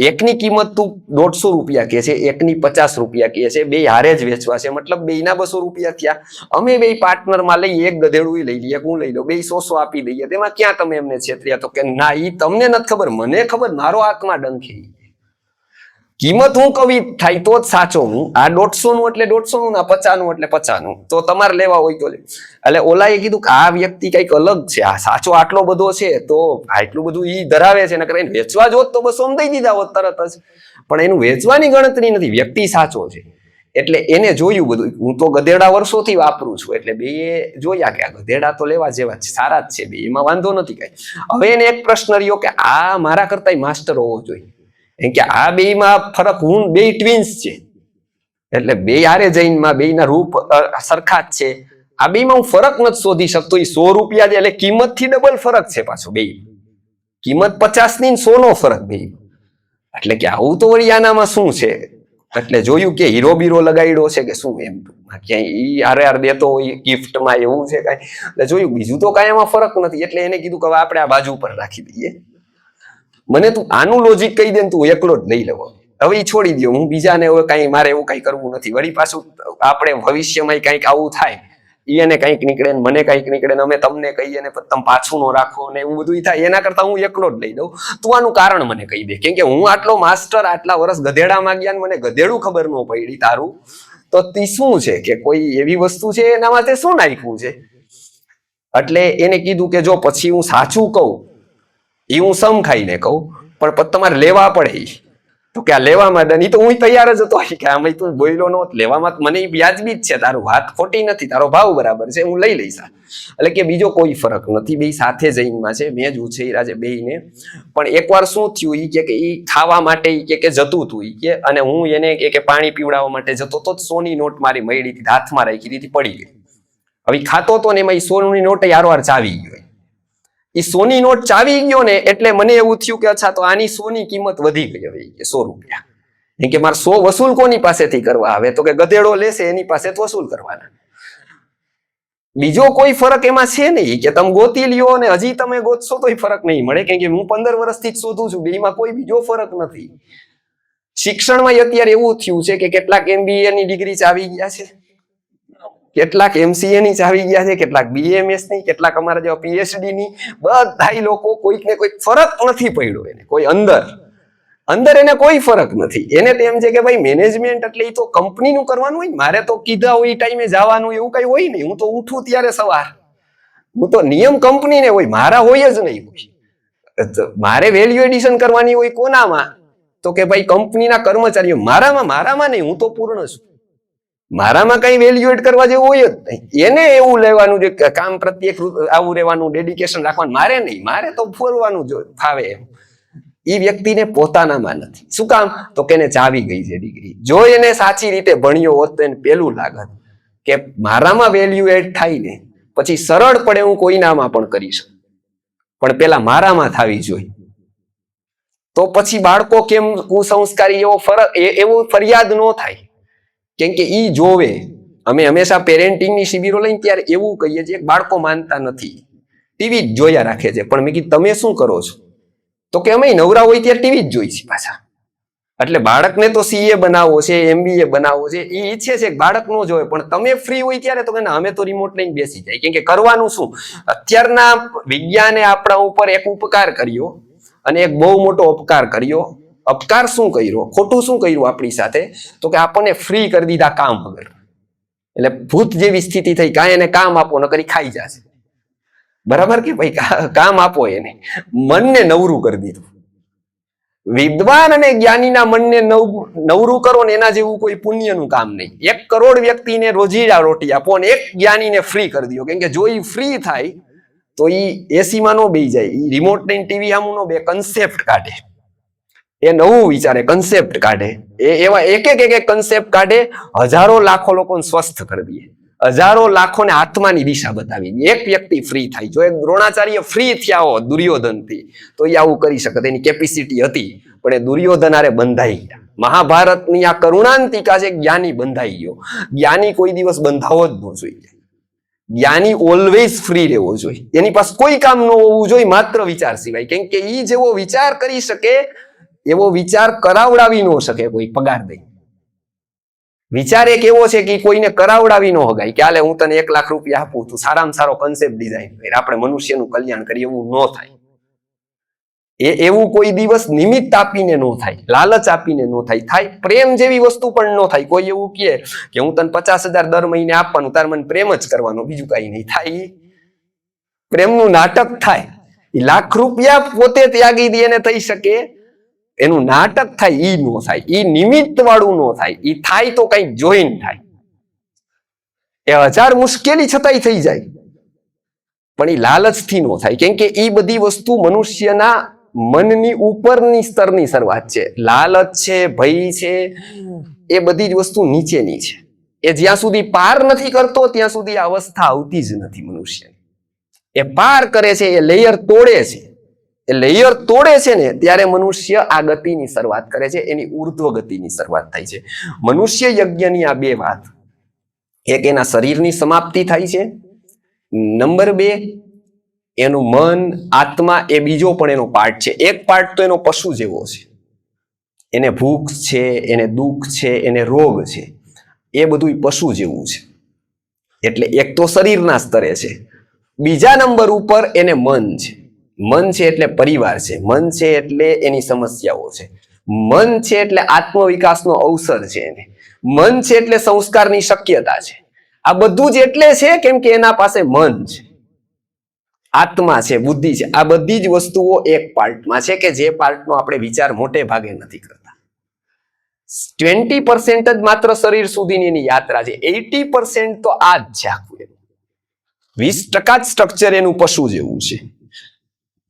એકની કિંમત તું 150 રૂપિયા કે છે, એકની 50 રૂપિયા કે છે, બે હારે જ વેચવા છે, મતલબ બે ના 200 રૂપિયા થયા. અમે બે પાર્ટનર માં લઈએ, એક ગધેડું લઈ લઈએ, હું લઈ લઉં, બે 100 આપી દઈએ. તેમાં ક્યાં તમે એમને છેતર્યા? તો કે ના, ઈ તમને નથી ખબર, મને ખબર, મારો આંખમાં ડંખી. કિંમત હું કવિ થાય તો જ સાચો હું. આ 150 નું એટલે 150 નું, 50 નું એટલે 50 નું. તો તમારે લેવા હોય તો લે. એટલે ઓલાએ કીધું કે આ વ્યક્તિ કઈક અલગ છે, આ સાચો આટલો બધો છે તો આટલું બધું ઈ ધરાવે છે, નકર એને વેચવા જોત તો 200 દઈ દીધા હોત તરત જ. પણ એનું વેચવાની ગણતરી નથી, વ્યક્તિ સાચો છે એટલે એને જોયું બધું. હું તો ગધેડા વર્ષોથી વાપરું છું, એટલે બે જોયા કે આ ગધેડા તો લેવા જેવા છે, સારા જ છે બે, એમાં વાંધો નથી કઈ. હવે એને એક પ્રશ્ન રહ્યો કે આ મારા કરતા માસ્ટર હોવો જોઈએ, એમ કે આ બે માં ફરક, હું બે ટ્વિન્સ છે એટલે બે હારે જૈનમાં બે ના રૂપ સરખા જ છે, આ બે માં હું ફરક નથી શોધી શકતો. એ 100 રૂપિયા છે એટલે કિંમત થી ડબલ ફરક છે પાછો, બે કિંમત 50 ની 100 નો ફરક બે. એટલે કે આવું તો વળી આનામાં શું છે? એટલે જોયું કે હીરો બીરો લગાડ્યો છે કે શું, એમ ક્યાંય ઈ હારે દેતો હોય ગિફ્ટમાં એવું છે કઈ. એટલે જોયું બીજું તો કઈ એમાં ફરક નથી. એટલે એને કીધું કે હવે આપણે આ બાજુ ઉપર રાખી દઈએ, મને તું આનું લોજિક કહી દે ને તું એકલો જ લઈ લેવો. હવે એ છોડી દો, હું બીજાને હવે કઈ મારે એવું કઈ કરવું નથી. વળી પાછું આપણે ભવિષ્યમાં કઈક આવું થાય, એને કઈક નીકળે ને મને કઈક નીકળે ને અમે તમને કહીએ ને તમે પાછું નો રાખો ને એવું બધું થાય, એના કરતા હું એકલો જ લઈ દઉં. તું આનું કારણ મને કહી દે, કેમ કે હું આટલો માસ્ટર, આટલા વર્ષ ગધેડા માંગ્યા ને મને ગધેડું ખબર ન પડી તારું, તો તી શું છે કે કોઈ એવી વસ્તુ છે એના માટે શું નાખ્યું છે? એટલે એને કીધું કે જો પછી હું સાચું કહું એ હું સમ ખાઈને કહું, પણ તમારે લેવા પડે. તો કે આ લેવામાં ડન, તો હું તૈયાર જ હતો કે આમાં તું બોલ્યો નો, લેવામાં મને વ્યાજબી જ છે, તારું વાત ખોટી નથી, તારો ભાવ બરાબર છે, હું લઈ લઈશ. એટલે કે બીજો કોઈ ફરક નથી, બે સાથે જઈનમાં છે, મેં જ ઉછેર્યા છે બેયને. પણ એકવાર શું થયું, ઈ કે ઈ ખાવા માટે કે જતું હતું ઈ કે, અને હું એને કે પાણી પીવડાવવા માટે જતો તો 100 ની નોટ મારી મળી હતી, હાથમાં રાખી દીધી, પડી ગઈ. હવે ખાતો હતો ને એમાં 100 ની નોટ હારવાર ચાવી ગયો. એ 100 ની નોટ ચાવી ગયો ને એટલે મને એવું થયું કે અચ્છા તો આની 100 ની કિંમત વધી ગઈ હવે, કે 100 રૂપિયા. એમ કે મારે 100 વસૂલ કોની પાસેથી કરવા આવે? તો કે ગધેડો લેશે એની પાસે વસૂલ કરવાના. બીજો કોઈ ફરક એમાં છે નહીં કે તમે ગોતી લ્યો ને હજી તમે ગોતશો તોય ફરક નહીં મળે, કેમ કે હું 15 વર્ષથી જ શોધું છું, બેમાં કોઈ બીજો ફરક નથી. શિક્ષણમાં અત્યારે એવું થયું છે કે કેટલાક MBA ની ડિગ્રી ચાવી ગયા છે, કેટલાક MCA ની ચાવી ગયા છે, કેટલાક BMS ની, કેટલાક અમારા જેવા PhD ની. બધા લોકો કોઈક ને કોઈક ફરક નથી પડ્યો એને, કોઈ અંદર એને કોઈ ફરક નથી. એને તો એમ છે કે ભાઈ મેનેજમેન્ટ એટલે એ તો કંપનીનું કરવાનું હોય, મારે તો કીધા હોય એ ટાઈમે જવાનું એવું કઈ હોય નહીં. હું તો ઉઠું ત્યારે સવાર, હું તો નિયમ કંપનીને હોય, મારા હોય જ નહીં હોય. મારે વેલ્યુ એડિશન કરવાની હોય કોનામાં? તો કે ભાઈ કંપનીના કર્મચારીઓ. મારામાં નહીં, હું તો પૂર્ણ છું, મારામાં કઈ વેલ્યુ એડ કરવા જેવું હોય જ નહીં. એને એવું લેવાનું છે કે કામ પ્રત્યે આવું રહેવાનું, ડેડિકેશન રાખવાનું. મારે નહીં, મારે તો ફોરવાનું જો ફાવે એમ. એ વ્યક્તિને પોતાનામાં નથી. શું કામ? તો કે એને ચાવી ગઈ છે ડિગ્રી. જો એને સાચી રીતે ભણ્યો હોત તો એને પેલું લાગત કે મારામાં વેલ્યુ એડ થાય ને પછી સરળ પડે હું કોઈનામાં પણ કરી શકું, પણ પેલા મારામાં થવી જોઈએ. તો પછી બાળકો કેમ કુસંસ્કારી એવું ફરિયાદ ન થાય, કેમ કે ઈ જોવે. અમે હંમેશા પેરેન્ટિંગની શિબિરો લઈને ત્યારે એવું કહીએ છીએ કે બાળકો માનતા નથી, ટીવી જ જોયા રાખે છે. પણ મેં કીધું તમે શું કરો છો? તો કે અમે નવરા હોય ત્યારે ટીવી જ જોઈ છે પાછા. એટલે બાળકને તો CA બનાવવો છે, MBA બનાવવો છે, એ ઈચ્છે છે કે બાળક નો જોવે, પણ તમે ફ્રી હોય ત્યારે તો કે ના અમે તો રિમોટ લઈને બેસી જાય. કેમ કે કરવાનું શું? અત્યારના વિજ્ઞાને આપણા ઉપર એક ઉપકાર કર્યો અને એક બહુ મોટો અપકાર કર્યો. અપકાર શું કર્યો, ખોટું શું કર્યું આપણી સાથે? તો કે આપણને ફ્રી કરી દીધા કામ વગર. એટલે ભૂત જેવી સ્થિતિ થઈ, કાંઈ એને કામ આપો ન કરી ખાઈ જશે. બરાબર કે ભાઈ કામ આપો એને, મનને નવરું કરી દીધું. વિદ્વાન અને જ્ઞાનીના મનને નવરું કરો ને એના જેવું કોઈ પુણ્યનું કામ નહીં. 1 કરોડ વ્યક્તિને રોજીડા રોટી આપો અને એક જ્ઞાનીને ફ્રી કરી દો. કેમ કે જો એ ફ્રી થાય તો એ એસીમાં નો બેસી જાય, એ રિમોટ લઈને ટીવી સામું નો બે, કન્સેપ્ટ કાઢે, એ નવું વિચારે, કન્સેપ્ટ કાઢે. એવા એક એક કન્સેપ્ટ કાઢે, હજારો લાખો લોકોને સ્વસ્થ કરી દે, હજારો લાખોને આત્માની દિશા બતાવી દે. એક વ્યક્તિ ફ્રી થાય. જો એક દ્રોણાચાર્ય ફ્રી થયા હોત દુર્યોધનથી તો એ આવું કરી શકત, એની કેપેસિટી હતી. પણ એ દુર્યોધન હારે બંધાઈ ગયા. મહાભારતની આ કરુણાંતિકા છે, જ્ઞાની બંધાઈ ગયો. જ્ઞાની કોઈ દિવસ બંધાવો જ ન જોઈએ. જ્ઞાની ઓલવેઝ ફ્રી રહેવો જોઈએ. એની પાસે કોઈ કામ ન હોવું જોઈએ માત્ર વિચાર સિવાય. કેમ કે એ જેવો વિચાર કરી શકે એવો વિચાર કરાવડાવી ન શકે કોઈ પગાર દઈ. વિચાર એક એવો છે કે કોઈને કરાવડાવી ન હગાય કે હાલે હું તને 1 લાખ રૂપિયા આપું, તું સારામાં સારો કન્સેપ્ટ ડિઝાઇન કર, આપણે મનુષ્યનું કલ્યાણ કરીએ, એવું ન થાય. એવું કોઈ દિવસ નિમિત્ત આપીને ન થાય, લાલચ આપીને ન થાય. પ્રેમ જેવી વસ્તુ પણ ન થાય. કોઈ એવું કહે કે હું તને 50,000 દર મહિને આપવાનું, તાર મને પ્રેમ જ કરવાનો, બીજું કઈ નહીં થાય. પ્રેમનું નાટક થાય. લાખ રૂપિયા પોતે ત્યાગી દે એને થઈ શકે, એનું નાટક થાય ઈ ન થાય. ઈ નિમિત્ત વાળું ન થાય. ઈ થાય તો કઈક જોઈન થાય. એ 1000 મુશ્કેલી છતાંય થઈ જાય, પણ એ લાલચથી ન થાય. કેમ કે ઈ બધી વસ્તુ મનુષ્યના મનની ઉપરની સ્તરની શરૂઆત છે. લાલચ છે, ભય છે, એ બધી જ વસ્તુ નીચેની છે. એ જ્યાં સુધી પાર નથી કરતો ત્યાં સુધી આ અવસ્થા આવતી જ નથી મનુષ્ય. એ પાર કરે છે, એ લેયર તોડે છે. એ લેયર તોડે છે ને ત્યારે મનુષ્ય આ ગતિની શરૂઆત કરે છે, એની ઉર્ધ્વ ગતિની શરૂઆત થાય છે. મનુષ્ય યજ્ઞની આ 2 વાત, એક એના શરીરની સમાપ્તિ થાય છે, નંબર 2 એનું મન, આત્મા, એ બીજો પણ એનો પાર્ટ છે. એક પાર્ટ તો એનો પશુ જેવો છે, એને ભૂખ છે, એને દુઃખ છે, એને રોગ છે, એ બધું પશુ જેવું છે. એટલે એક તો શરીરના સ્તરે છે. બીજા નંબર ઉપર એને મન છે. મન છે એટલે પરિવાર છે, મન છે એટલે એની સમસ્યાઓ છે, મન છે એટલે આત્મવિકાસનો અવસર છે, એને મન છે એટલે સંસ્કારની શક્યતા છે. આ બધું જ એટલે છે કેમ કે એના પાસે મન છે, આત્મા છે, બુદ્ધિ છે. આ બધી જ વસ્તુઓ એક પાર્ટમાં છે કે જે પાર્ટનો આપણે વિચાર મોટે ભાગે નથી કરતા. 20% જ માત્ર શરીર સુધીની એની યાત્રા છે. 80% તો આ જ છે આખું. 20% જ સ્ટ્રક્ચર એનું પશુ જેવું છે.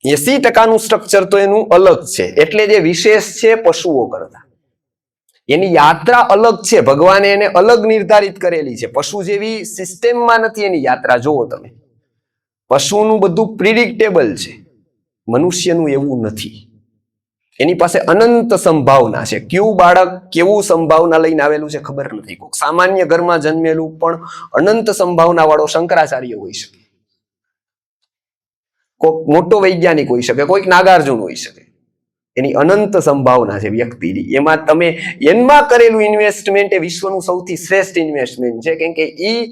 80%નું સ્ટ્રક્ચર તો એનું અલગ છે. એટલે જે વિશેષ છે પશુઓ કરતા, એની યાત્રા અલગ છે. ભગવાને એને અલગ નિર્ધારિત કરેલી છે. પશુ જેવી સિસ્ટમમાં નથી એની યાત્રા. જોવો તમે, પશુનું બધું પ્રિડિક્ટેબલ છે, મનુષ્યનું એવું નથી. એની પાસે અનંત સંભાવના છે. કયું બાળક કેવું સંભાવના લઈને આવેલું છે ખબર નથી. કોઈક સામાન્ય ઘરમાં જન્મેલું પણ અનંત સંભાવના વાળો શંકરાચાર્ય હોઈ શકે, કોઈક મોટો વૈજ્ઞાનિક હોઈ શકે, કોઈક નાગાર્જુન હોઈ શકે. એની અનંત સંભાવના છે વ્યક્તિની. એમાં તમે એનમાં કરેલું ઇન્વેસ્ટમેન્ટ એ વિશ્વનું સૌથી શ્રેષ્ઠ ઇન્વેસ્ટમેન્ટ છે. કેમ કે ઈ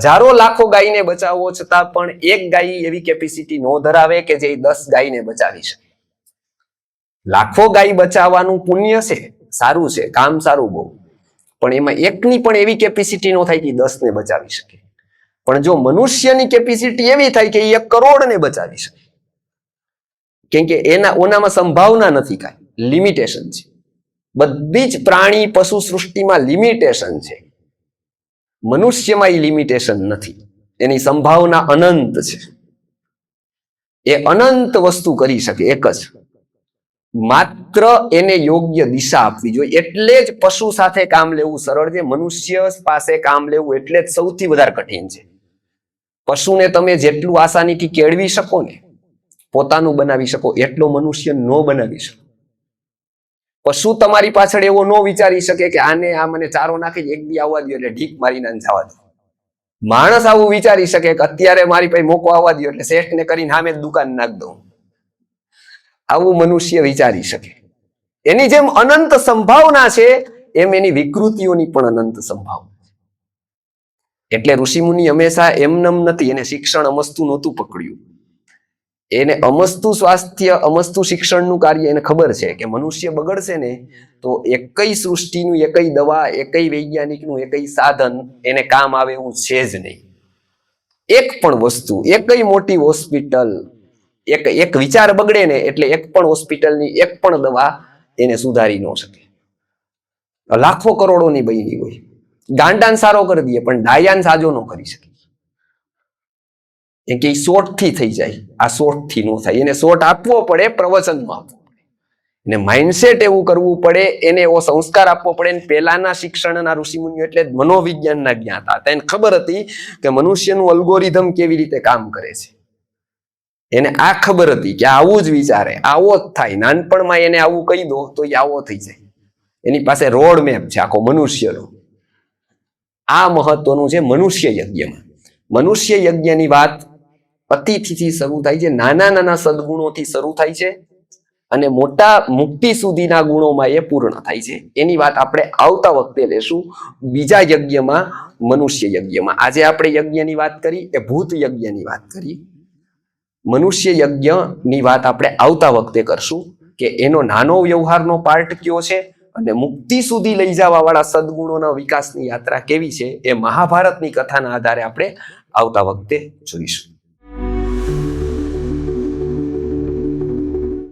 હજારો લાખો ગાયને બચાવવો છતાં પણ એક ગાય એવી કેપેસિટી ન ધરાવે કે જે 10 ગાયને બચાવી શકે. લાખો ગાય બચાવવાનું પુણ્ય છે, સારું છે, કામ સારું બહુ, પણ એમાં એકની પણ એવી કેપેસિટી ન થાય કે 10 ને બચાવી શકે. પણ જો મનુષ્યની કેપેસિટી એવી થાય કે 1 કરોડને બચાવી શકે, કેમ કે ઓનામાં સંભાવના નથી, કાંઈ લિમિટેશન છે. બધી જ પ્રાણી પશુ સૃષ્ટિમાં લિમિટેશન છે. મનુષ્યમાં એ લિમિટેશન નથી. એની સંભાવના અનંત છે. એ અનંત વસ્તુ કરી શકે એક જ. માત્ર એને યોગ્ય દિશા આપવી જોઈએ. એટલે જ પશુ સાથે કામ લેવું સરળ છે, મનુષ્ય પાસે કામ લેવું એટલે જ સૌથી વધારે કઠિન છે. પશુને તમે જેટલું આસાનીથી કેળવી શકો ને, પોતાનું બનાવી શકો, એટલો મનુષ્ય ન બનાવી શકો. પશુ તમારી પાછળ એવો ન વિચારી શકે કે આને આ મને ચારો નાખી એક દી આવવા દો એટલે ઢીક મારીને જવા દો. માણસ આવું વિચારી શકે કે અત્યારે મારી પાસે મોકો આવવા દો એટલે શેઠને કરીને સામે જ દુકાન નાખ દઉં. આવું મનુષ્ય વિચારી શકે. એની જેમ અનંત સંભાવના છે એમ એની વિકૃતિઓની પણ અનંત સંભાવના. એટલે ઋષિમુનિ હંમેશા એમનેમ નથી, એને શિક્ષણ અમસ્તુ નહોતું પકડ્યું. એને અમસ્તુ સ્વાસ્થ્ય અમસ્તુ શિક્ષણનું કાર્ય એને ખબર છે કે મનુષ્ય બગડશે ને તો એકઈ સૃષ્ટિનું, એકઈ દવા, એકઈ વૈજ્ઞાનિકનું, એકઈ સાધન એને કામ આવે એવું છે જ નહીં. એક પણ વસ્તુ, એકઈ મોટી હોસ્પિટલ, એક વિચાર બગડે ને એટલે એક પણ હોસ્પિટલની એક પણ દવા એને સુધારી ન શકે. લાખો કરોડોની બની હોય, ગાંડાને સારો કરી દઈએ પણ ડાયાને સાજો ન કરી શકે. કે શોર્ટ થી થઈ જાય, આ શોર્ટ થી ન થાય. એને શોર્ટ આપવો પડે, પ્રવચનમાં આપવો પડે, એને માઇન્ડસેટ એવું કરવું પડે, એને એવો સંસ્કાર આપવો પડે. પહેલાના શિક્ષણના ઋષિમુનિઓ એટલે મનોવિજ્ઞાનના જ્ઞાતા હતા. એને ખબર હતી કે મનુષ્યનું અલ્ગોરિધમ કેવી રીતે કામ કરે છે. એને આ ખબર હતી કે આવું જ વિચારે, આવો જ થાય. નાનપણમાં એને આવું કહી દો તો એ આવો થઈ જાય. એની પાસે રોડ મેપ છે આખો મનુષ્યનો. આ મહત્વનું છે મનુષ્ય યજ્ઞમાં. મનુષ્ય યજ્ઞની વાત અતિથિથી શરૂ થાય છે, નાના નાના સદગુણોથી શરૂ થાય છે અને મોટા મુક્તિ સુધીના ગુણોમાં એ પૂર્ણ થાય છે. એની વાત આપણે આવતા વખતે લેશું બીજા યજ્ઞમાં, મનુષ્ય યજ્ઞમાં. આજે આપણે યજ્ઞની વાત કરી એ ભૂત યજ્ઞની વાત કરી. મનુષ્ય યજ્ઞની વાત આપણે આવતા વખતે કરશું કે એનો નાનો વ્યવહારનો પાર્ટ કયો છે અને મુક્તિ સુધી લઈ જવા વાળા સદગુણોના વિકાસની યાત્રા કેવી છે એ મહાભારતની કથાના આધારે આપણે આવતા વખતે જોઈશું.